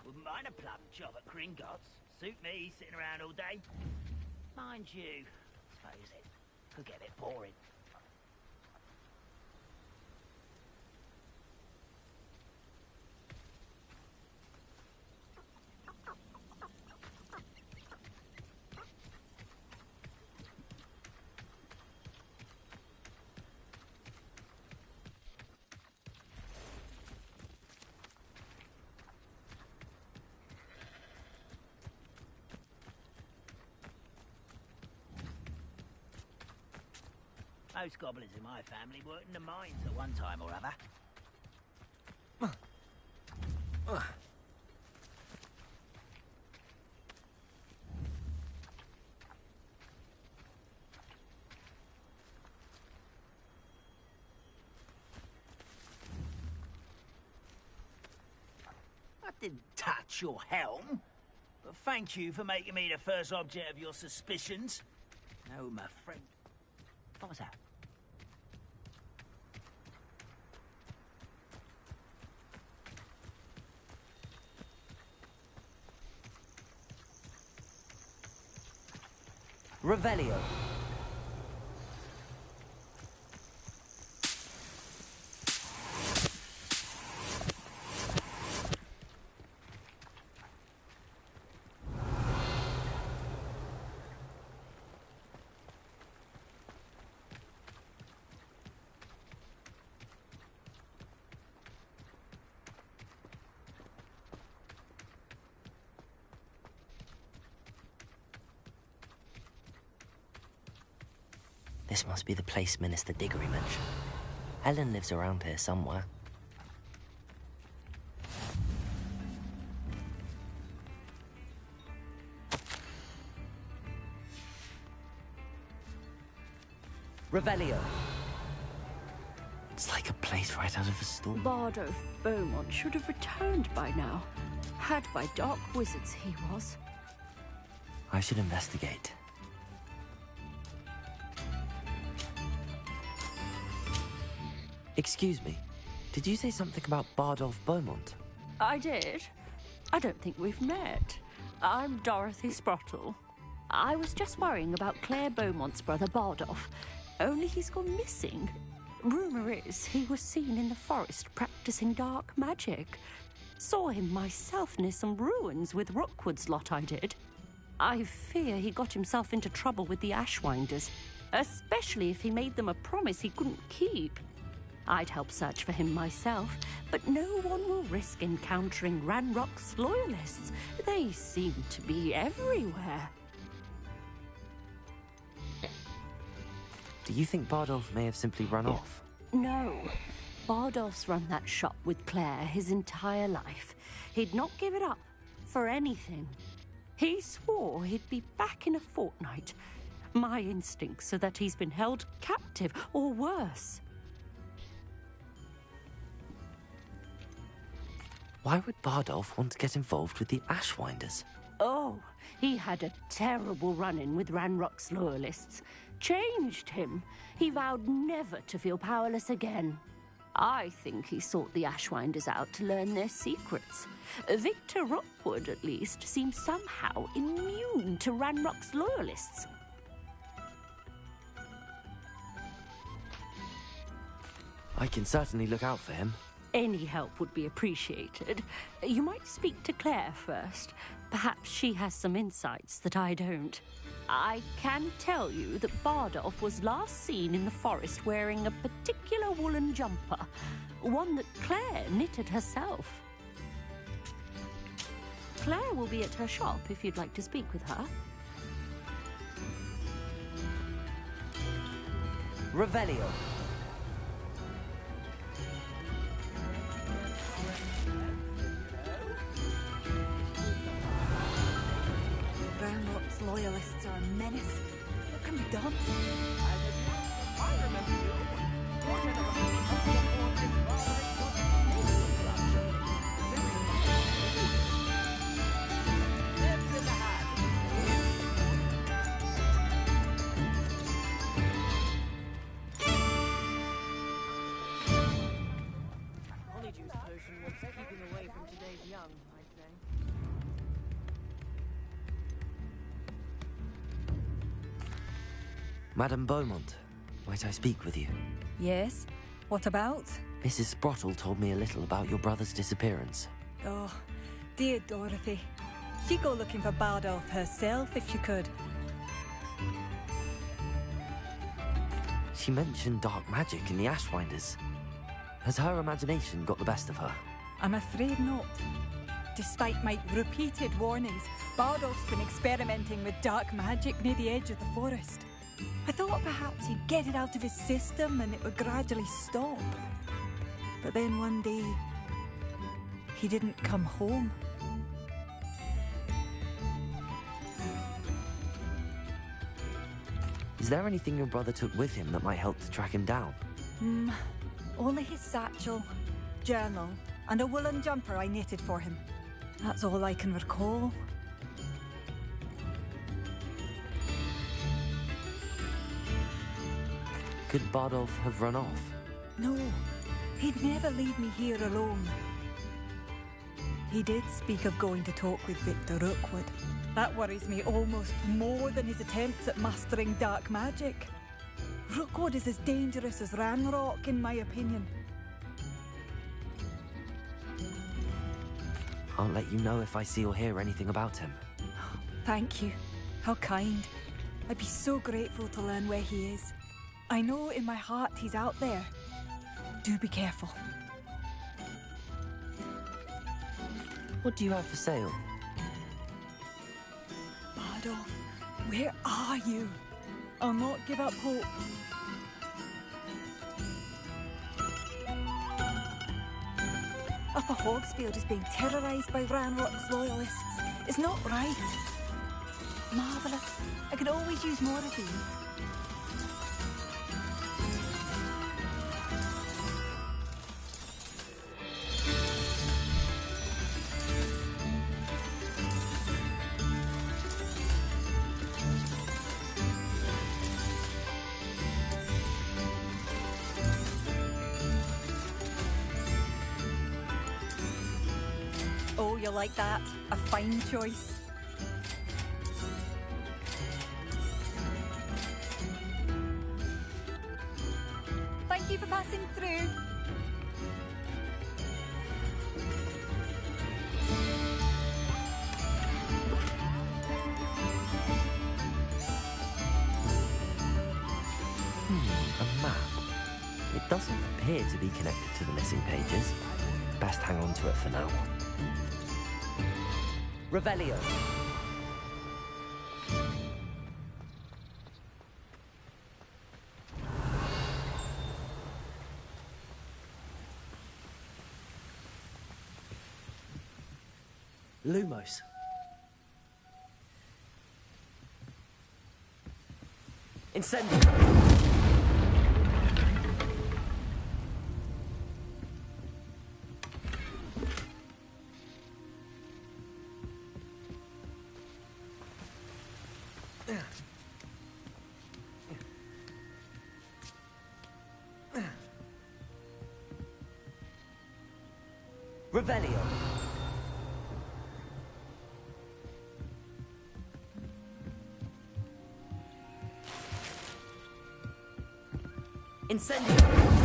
Wouldn't mind a plum job at Gringotts. Suit me, sitting around all day. Mind you, suppose it could get a bit boring. Most goblins in my family worked in the mines at one time or other. I didn't touch your helm, but thank you for making me the first object of your suspicions. No, my friend. What was that? Revelio. This must be the place Minister Diggory mentioned. Helen lives around here somewhere. Revelio. It's like a place right out of a story. Bardolph Beaumont should have returned by now. Had by dark wizards he was. I should investigate. Excuse me, did you say something about Bardolph Beaumont? I did. I don't think we've met. I'm Dorothy Sprottle. I was just worrying about Claire Beaumont's brother Bardolph. Only he's gone missing. Rumour is he was seen in the forest practicing dark magic. Saw him myself near some ruins with Rookwood's lot I did. I fear he got himself into trouble with the Ashwinders, especially if he made them a promise he couldn't keep. I'd help search for him myself, but no one will risk encountering Ranrock's loyalists. They seem to be everywhere. Do you think Bardolph may have simply run off? No. Bardolph's run that shop with Claire his entire life. He'd not give it up for anything. He swore he'd be back in a fortnight. My instincts are that he's been held captive, or worse. Why would Bardolph want to get involved with the Ashwinders? Oh, he had a terrible run-in with Ranrock's loyalists. Changed him. He vowed never to feel powerless again. I think he sought the Ashwinders out to learn their secrets. Victor Rookwood, at least, seems somehow immune to Ranrock's loyalists. I can certainly look out for him. Any help would be appreciated. You might speak to Claire first. Perhaps she has some insights that I don't. I can tell you that Bardolph was last seen in the forest wearing a particular woolen jumper, one that Claire knitted herself. Claire will be at her shop if you'd like to speak with her. Revelio. Ranrock's loyalists are a menace. What can be done? I remember you. Honeyjuice potion wants keeping away from today's young, I'd say. Madame Beaumont, might I speak with you? Yes? What about? Mrs. Sprottle told me a little about your brother's disappearance. Oh, dear Dorothy. She'd go looking for Bardolph herself if she could. She mentioned dark magic in the Ashwinders. Has her imagination got the best of her? I'm afraid not. Despite my repeated warnings, Bardolph's been experimenting with dark magic near the edge of the forest. I thought perhaps he'd get it out of his system and it would gradually stop. But then one day, he didn't come home. Is there anything your brother took with him that might help to track him down? Only his satchel, journal, and a woolen jumper I knitted for him. That's all I can recall. Could Bardolph have run off? No, he'd never leave me here alone. He did speak of going to talk with Victor Rookwood. That worries me almost more than his attempts at mastering dark magic. Rookwood is as dangerous as Ranrock, in my opinion. I'll let you know if I see or hear anything about him. Thank you. How kind. I'd be so grateful to learn where he is. I know in my heart he's out there. Do be careful. What do you have for sale? Bardolph, where are you? I'll not give up hope. half of Hogsfield is being terrorised by Ranrock's loyalists. It's not right. Marvellous. I could always use more of these. Oh, you like that? A fine choice. Thank you for passing through. A map. It doesn't appear to be connected to the missing pages. Best hang on to it for now. Revelio. Lumos. Incendio. Revelio. Incendio.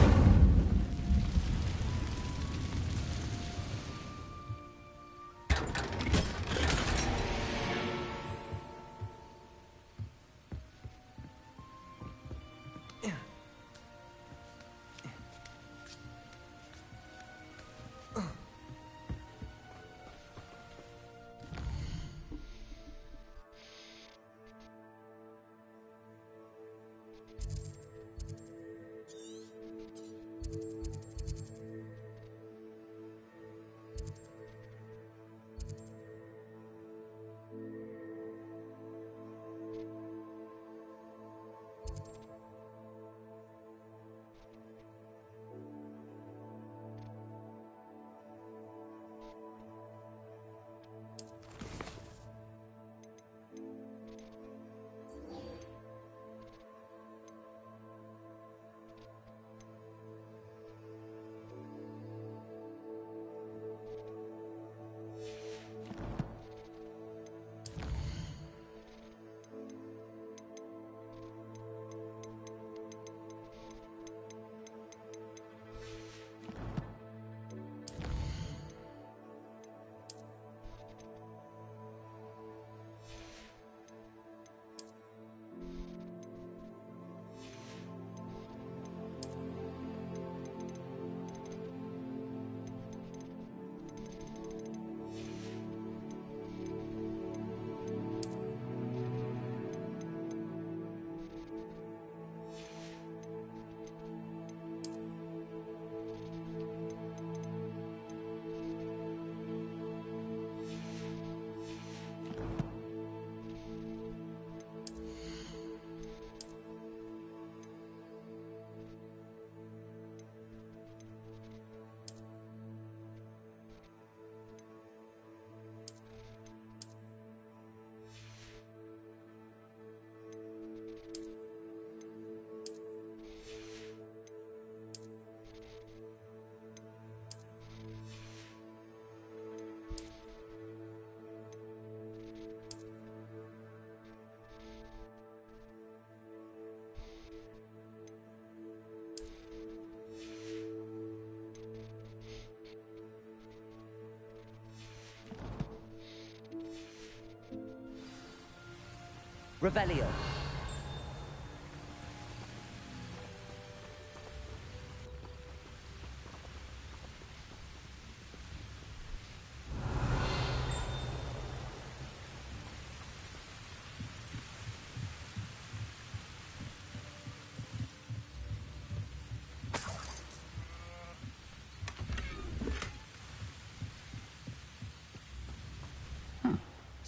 Revelio.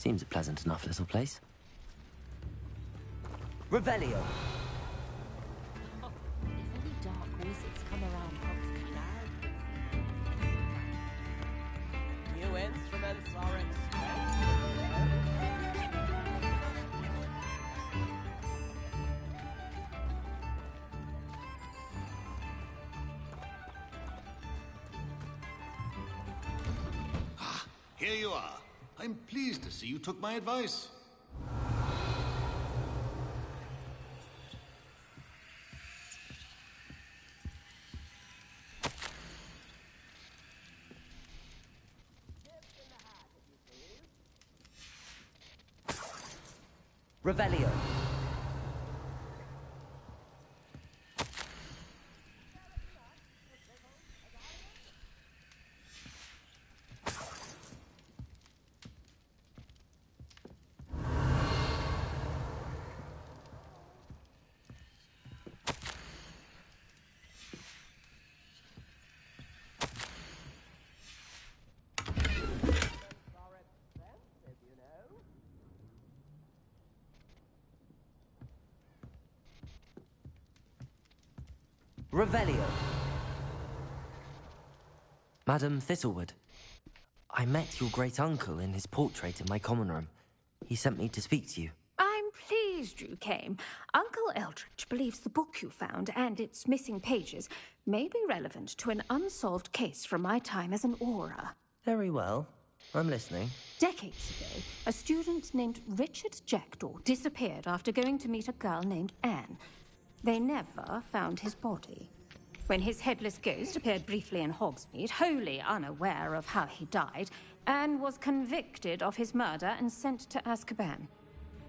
Seems a pleasant enough little place. Revelio. If any dark wizards come around Hogsmeade, New instruments are Here you are. I'm pleased to see you took my advice. Revelio. Revelio. Madam Thistlewood, I met your great-uncle in his portrait in my common room. He sent me to speak to you. I'm pleased you came. Uncle Eldritch believes the book you found and its missing pages may be relevant to an unsolved case from my time as an aura. Very well. I'm listening. Decades ago, a student named Richard Jackdaw disappeared after going to meet a girl named Anne. They never found his body. When his headless ghost appeared briefly in Hogsmeade, wholly unaware of how he died, Anne was convicted of his murder and sent to Azkaban.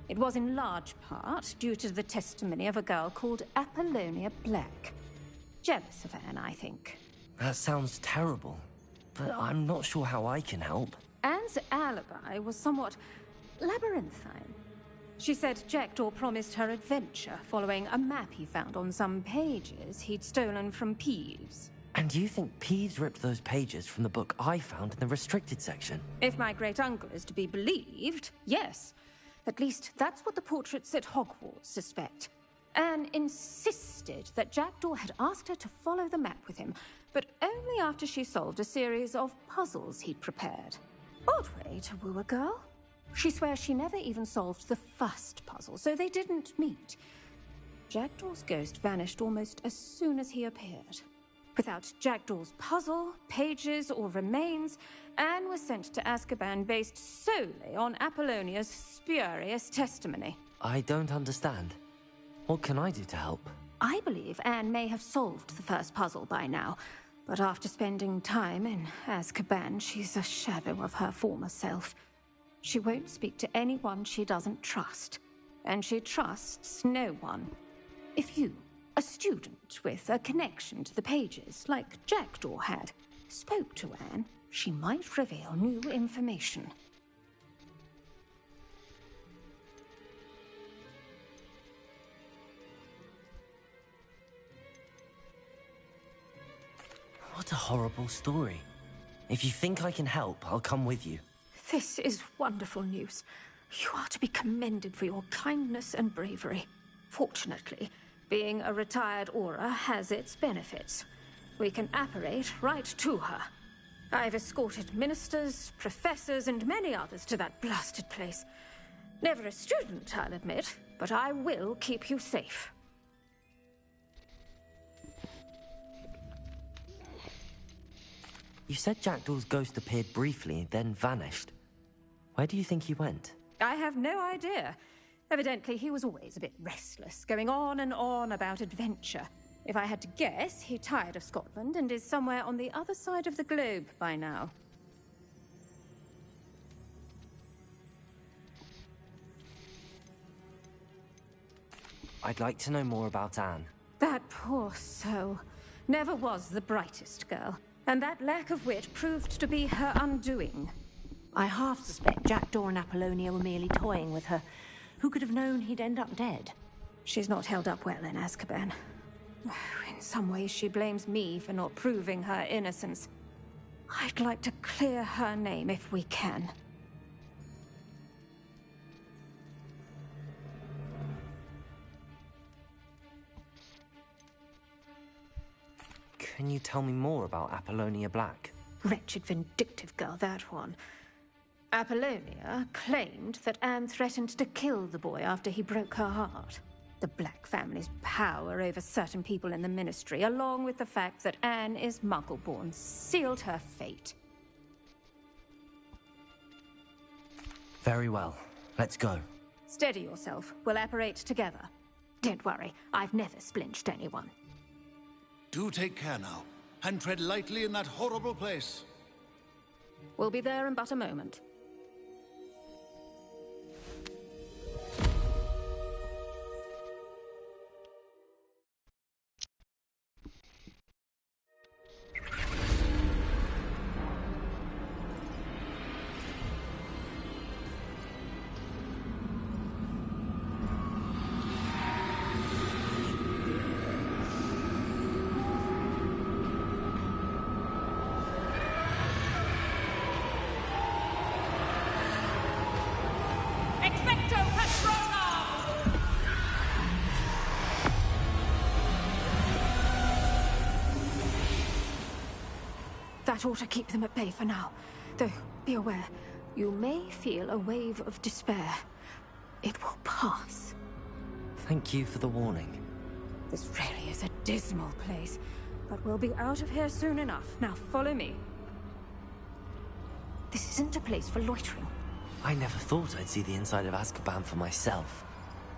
It was in large part due to the testimony of a girl called Apollonia Black. Jealous of Anne, I think. That sounds terrible, but I'm not sure how I can help. Anne's alibi was somewhat labyrinthine. She said Jackdaw promised her adventure following a map he found on some pages he'd stolen from Peeves. And you think Peeves ripped those pages from the book I found in the restricted section? If my great-uncle is to be believed, yes. At least that's what the portraits at Hogwarts suspect. Anne insisted that Jackdaw had asked her to follow the map with him, but only after she solved a series of puzzles he'd prepared. Odd way to woo a girl. She swears she never even solved the first puzzle, so they didn't meet. Jackdaw's ghost vanished almost as soon as he appeared. Without Jackdaw's puzzle, pages, or remains, Anne was sent to Azkaban based solely on Apollonia's spurious testimony. I don't understand. What can I do to help? I believe Anne may have solved the first puzzle by now, but after spending time in Azkaban, she's a shadow of her former self. She won't speak to anyone she doesn't trust, and she trusts no one. If you, a student with a connection to the pages, like Jackdaw had, spoke to Anne, she might reveal new information. What a horrible story. If you think I can help, I'll come with you. This is wonderful news. You are to be commended for your kindness and bravery. Fortunately, being a retired aura has its benefits. We can apparate right to her. I've escorted ministers, professors, and many others to that blasted place. Never a student, I'll admit, but I will keep you safe. You said Jackdaw's ghost appeared briefly, then vanished. Where do you think he went? I have no idea. Evidently, he was always a bit restless, going on and on about adventure. If I had to guess, he tired of Scotland and is somewhere on the other side of the globe by now. I'd like to know more about Anne. That poor soul. Never was the brightest girl, and that lack of wit proved to be her undoing. I half suspect Jackdaw and Apollonia were merely toying with her. Who could have known he'd end up dead? She's not held up well in Azkaban. In some ways, she blames me for not proving her innocence. I'd like to clear her name if we can. Can you tell me more about Apollonia Black? Wretched, vindictive girl, that one. Apollonia claimed that Anne threatened to kill the boy after he broke her heart. The Black family's power over certain people in the Ministry, along with the fact that Anne is Muggle-born, sealed her fate. Very well. Let's go. Steady yourself. We'll apparate together. Don't worry, I've never splinched anyone. Do take care now, and tread lightly in that horrible place. We'll be there in but a moment. That ought to keep them at bay for now. Though, be aware, you may feel a wave of despair. It will pass. Thank you for the warning. This really is a dismal place, but we'll be out of here soon enough. Now follow me. This isn't a place for loitering. I never thought I'd see the inside of Azkaban for myself.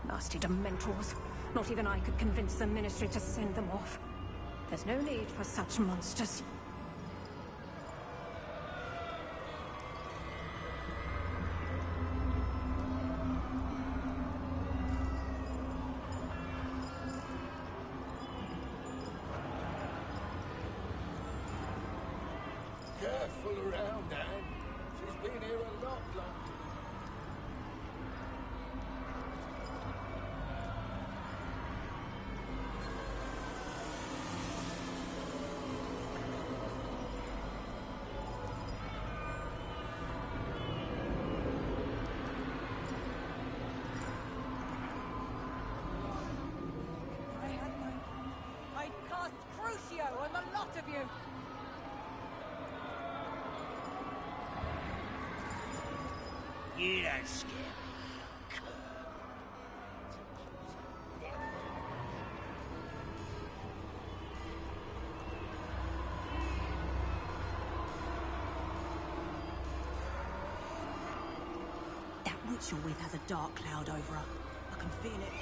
Nasty Dementors. Not even I could convince the Ministry to send them off. There's no need for such monsters. Careful around, Anne. She's been here a lot longer. I'd cast Crucio on the lot of you! You don't scare me, you cur. That witch you're with has a dark cloud over her. I can feel it.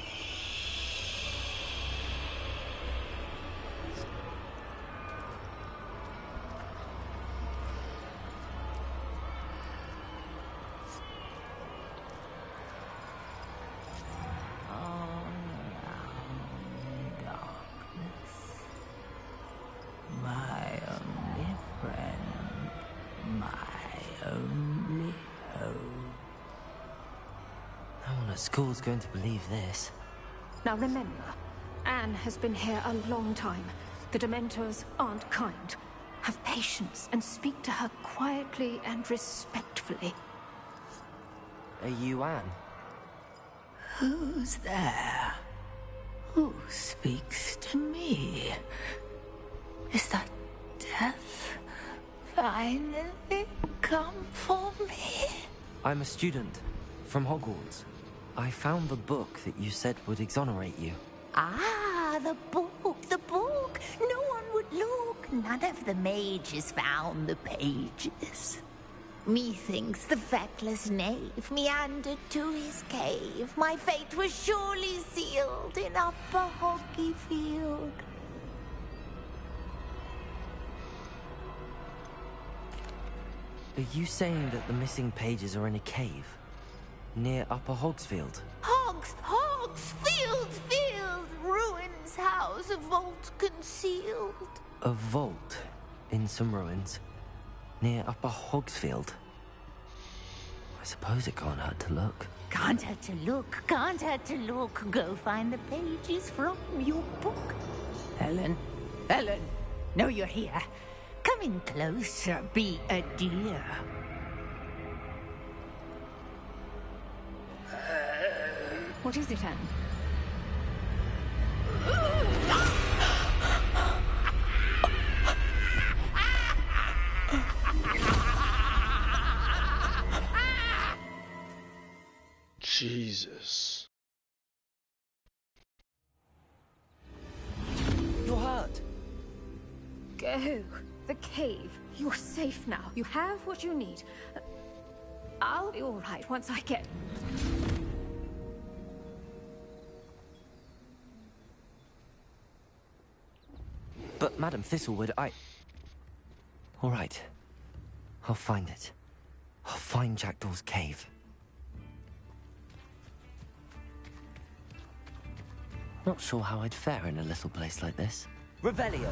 My only friend, my only hope. No one at school's going to believe this. Now remember, Anne has been here a long time. The Dementors aren't kind. Have patience and speak to her quietly and respectfully. Are you Anne? Who's there? Who speaks to me? Is that death finally come for me? I'm a student from Hogwarts. I found the book that you said would exonerate you. Ah, the book, the book. No one would look. None of the mages found the pages. Methinks the feckless knave meandered to his cave. My fate was surely sealed in Upper Hoggyfield. Are you saying that the missing pages are in a cave? Near Upper Hogsfield? Hogsfield, ruins house, a vault concealed. A vault in some ruins? Near Upper Hogsfield? I suppose it can't hurt to look. Can't hurt to look, can't hurt to look. Go find the pages from your book. Helen, know you're here. Come in closer, be a dear. What is it, Anne? Oh, the cave. You're safe now. You have what you need. I'll be all right once I get... But, Madam Thistlewood, All right. I'll find it. I'll find Jackdaw's cave. Not sure how I'd fare in a little place like this. Revelio!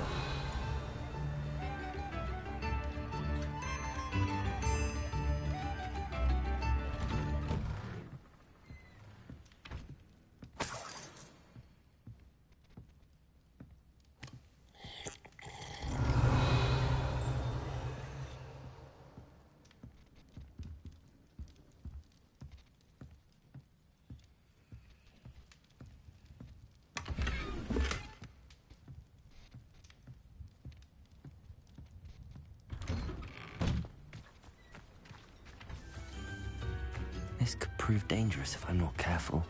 This could prove dangerous if I'm not careful.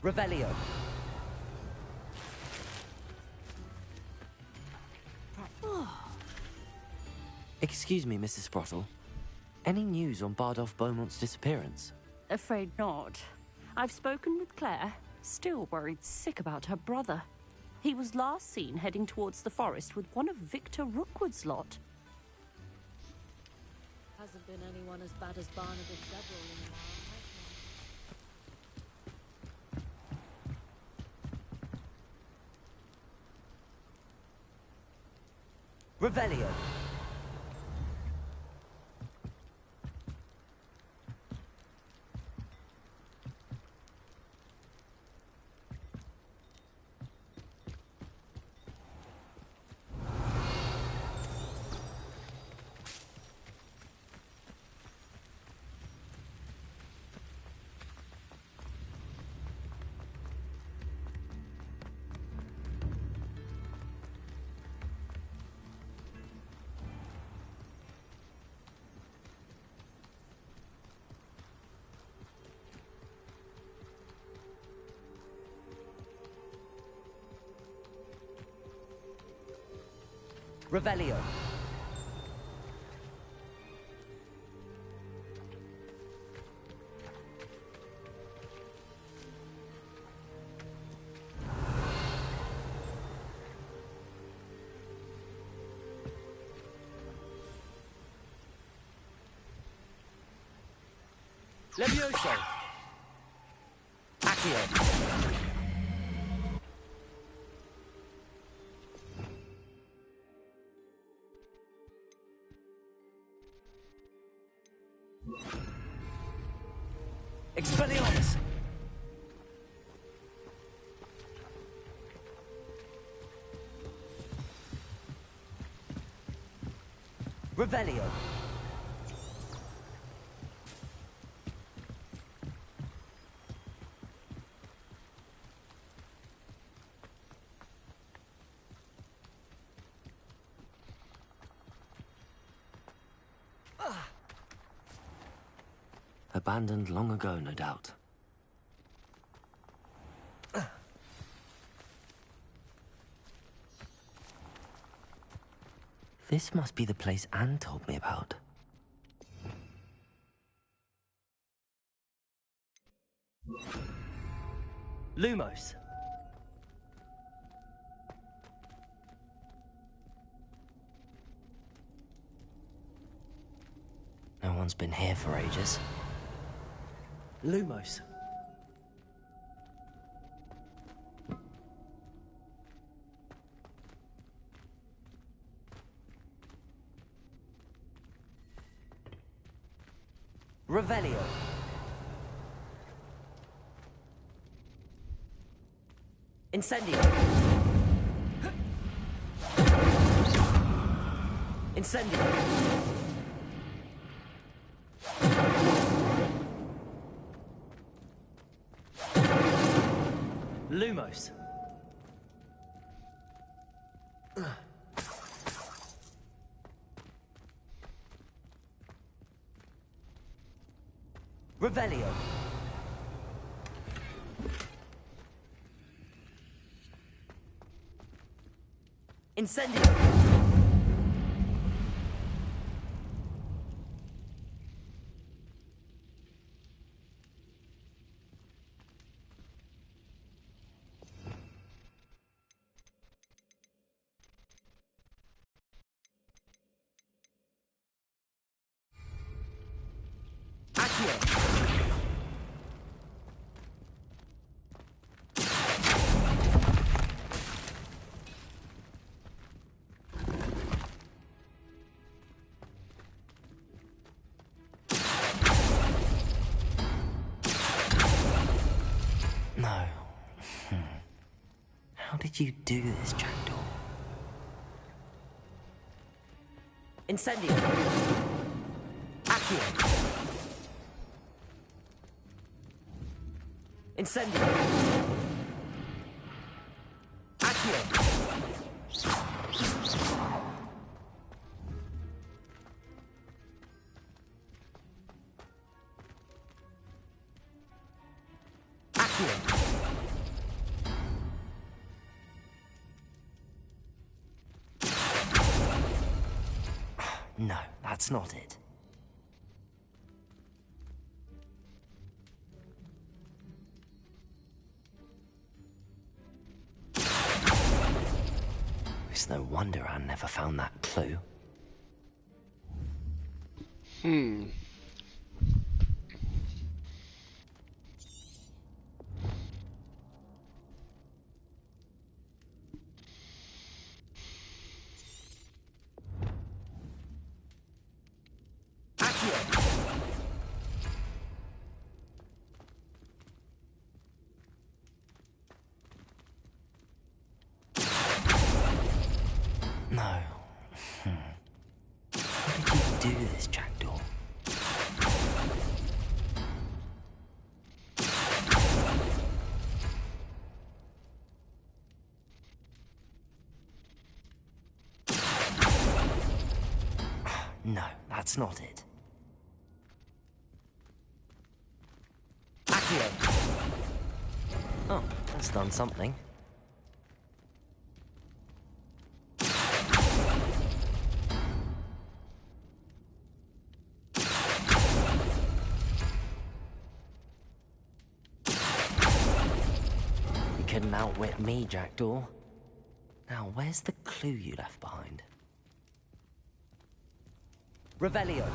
Revelio. Excuse me, Mrs. Sprottle. Any news on Bardolph Beaumont's disappearance? Afraid not. I've spoken with Claire, still worried sick about her brother. He was last seen heading towards the forest with one of Victor Rookwood's lot. Hasn't been anyone as bad as Barnabas Devil in a while, Revelio. Revelio. Levioso. Accio. Expelliarmus! Revelio! Abandoned long ago, no doubt. This must be the place Anne told me about. Lumos. No one's been here for ages. Lumos. Revelio. Incendio. Incendio. Lumos. Revelio. Incendio! No. How did you do this, Jackdaw? Incendio! Accio! Incendio! Accio! No, that's not it. It's no wonder I never found that clue. No. How did you do this, Jackdaw? No, that's not it. Accio! Oh, that's done something. You couldn't outwit me, Jackdaw. Now, where's the clue you left behind? Revelio.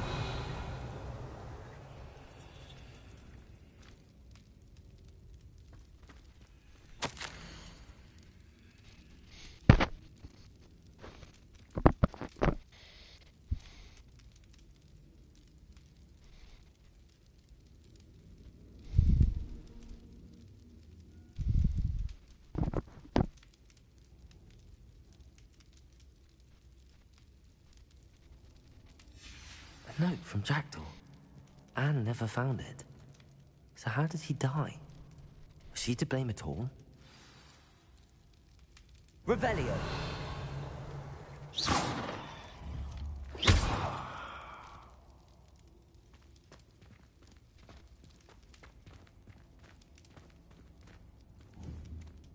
A note from Jackdaw. Anne never found it. So how did he die? Was she to blame at all? Revelio!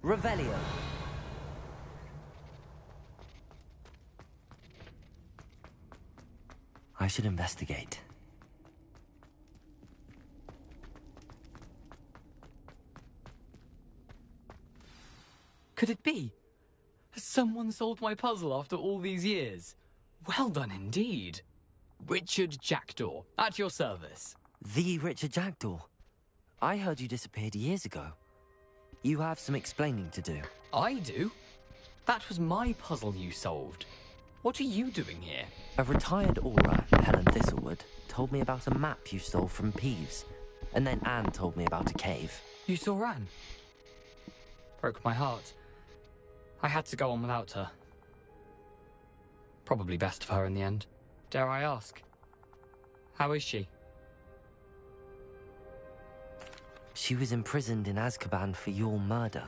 Revelio! I should investigate. Could it be? Has someone solved my puzzle after all these years? Well done indeed. Richard Jackdaw, at your service. The Richard Jackdaw? I heard you disappeared years ago. You have some explaining to do. I do? That was my puzzle you solved. What are you doing here? A retired aura, Helen Thistlewood, told me about a map you stole from Peeves. And then Anne told me about a cave. You saw Anne? Broke my heart. I had to go on without her. Probably best of her in the end. Dare I ask? How is she? She was imprisoned in Azkaban for your murder.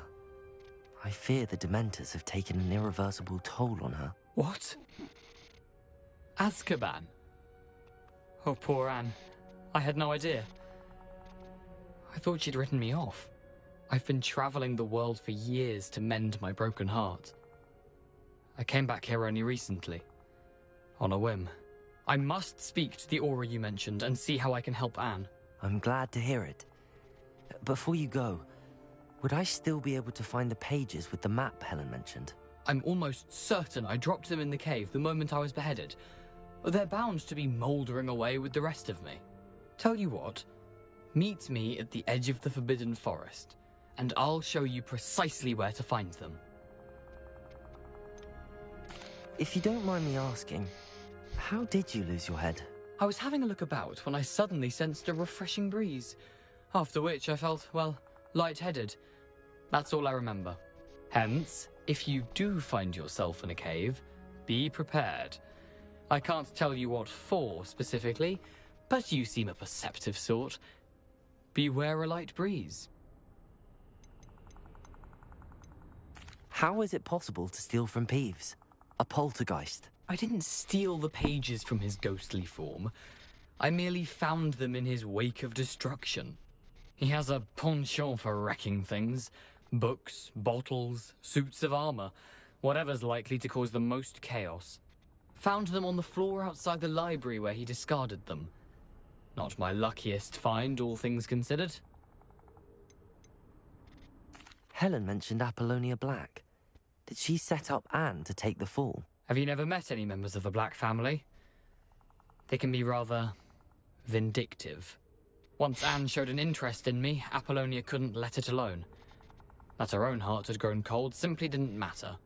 I fear the Dementors have taken an irreversible toll on her. What? Azkaban? Oh, poor Anne. I had no idea. I thought she'd written me off. I've been traveling the world for years to mend my broken heart. I came back here only recently. On a whim. I must speak to the aura you mentioned and see how I can help Anne. I'm glad to hear it. Before you go, would I still be able to find the pages with the map Helen mentioned? I'm almost certain I dropped them in the cave the moment I was beheaded. They're bound to be mouldering away with the rest of me. Tell you what, meet me at the edge of the Forbidden Forest, and I'll show you precisely where to find them. If you don't mind me asking, how did you lose your head? I was having a look about when I suddenly sensed a refreshing breeze, after which I felt, well, lightheaded. That's all I remember. Hence, if you do find yourself in a cave, be prepared. I can't tell you what for specifically, but you seem a perceptive sort. Beware a light breeze. How is it possible to steal from Peeves? A poltergeist? I didn't steal the pages from his ghostly form. I merely found them in his wake of destruction. He has a penchant for wrecking things. Books, bottles, suits of armor. Whatever's likely to cause the most chaos. Found them on the floor outside the library where he discarded them. Not my luckiest find, all things considered. Helen mentioned Apollonia Black. Did she set up Anne to take the fall? Have you never met any members of the Black family? They can be rather vindictive. Once Anne showed an interest in me, Apollonia couldn't let it alone. That her own heart had grown cold simply didn't matter.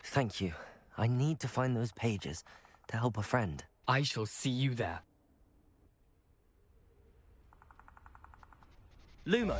Thank you. I need to find those pages to help a friend. I shall see you there. Lumos.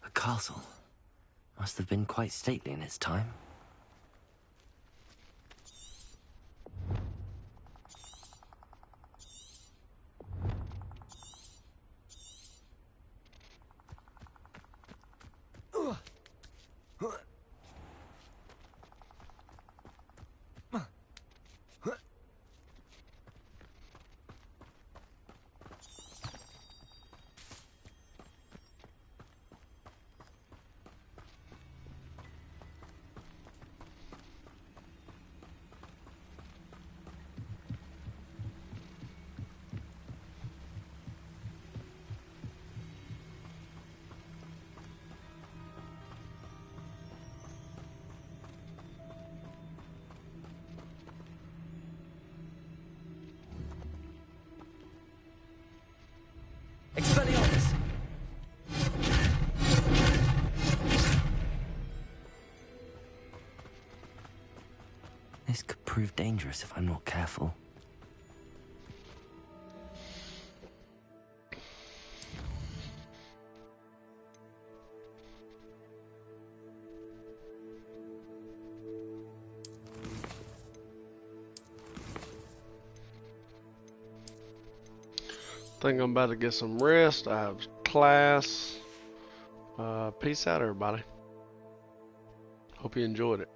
The castle must have been quite stately in its time. Expelliarmus! This could prove dangerous if I'm not careful. Think I'm about to get some rest. I have class. Peace out, everybody. Hope you enjoyed it.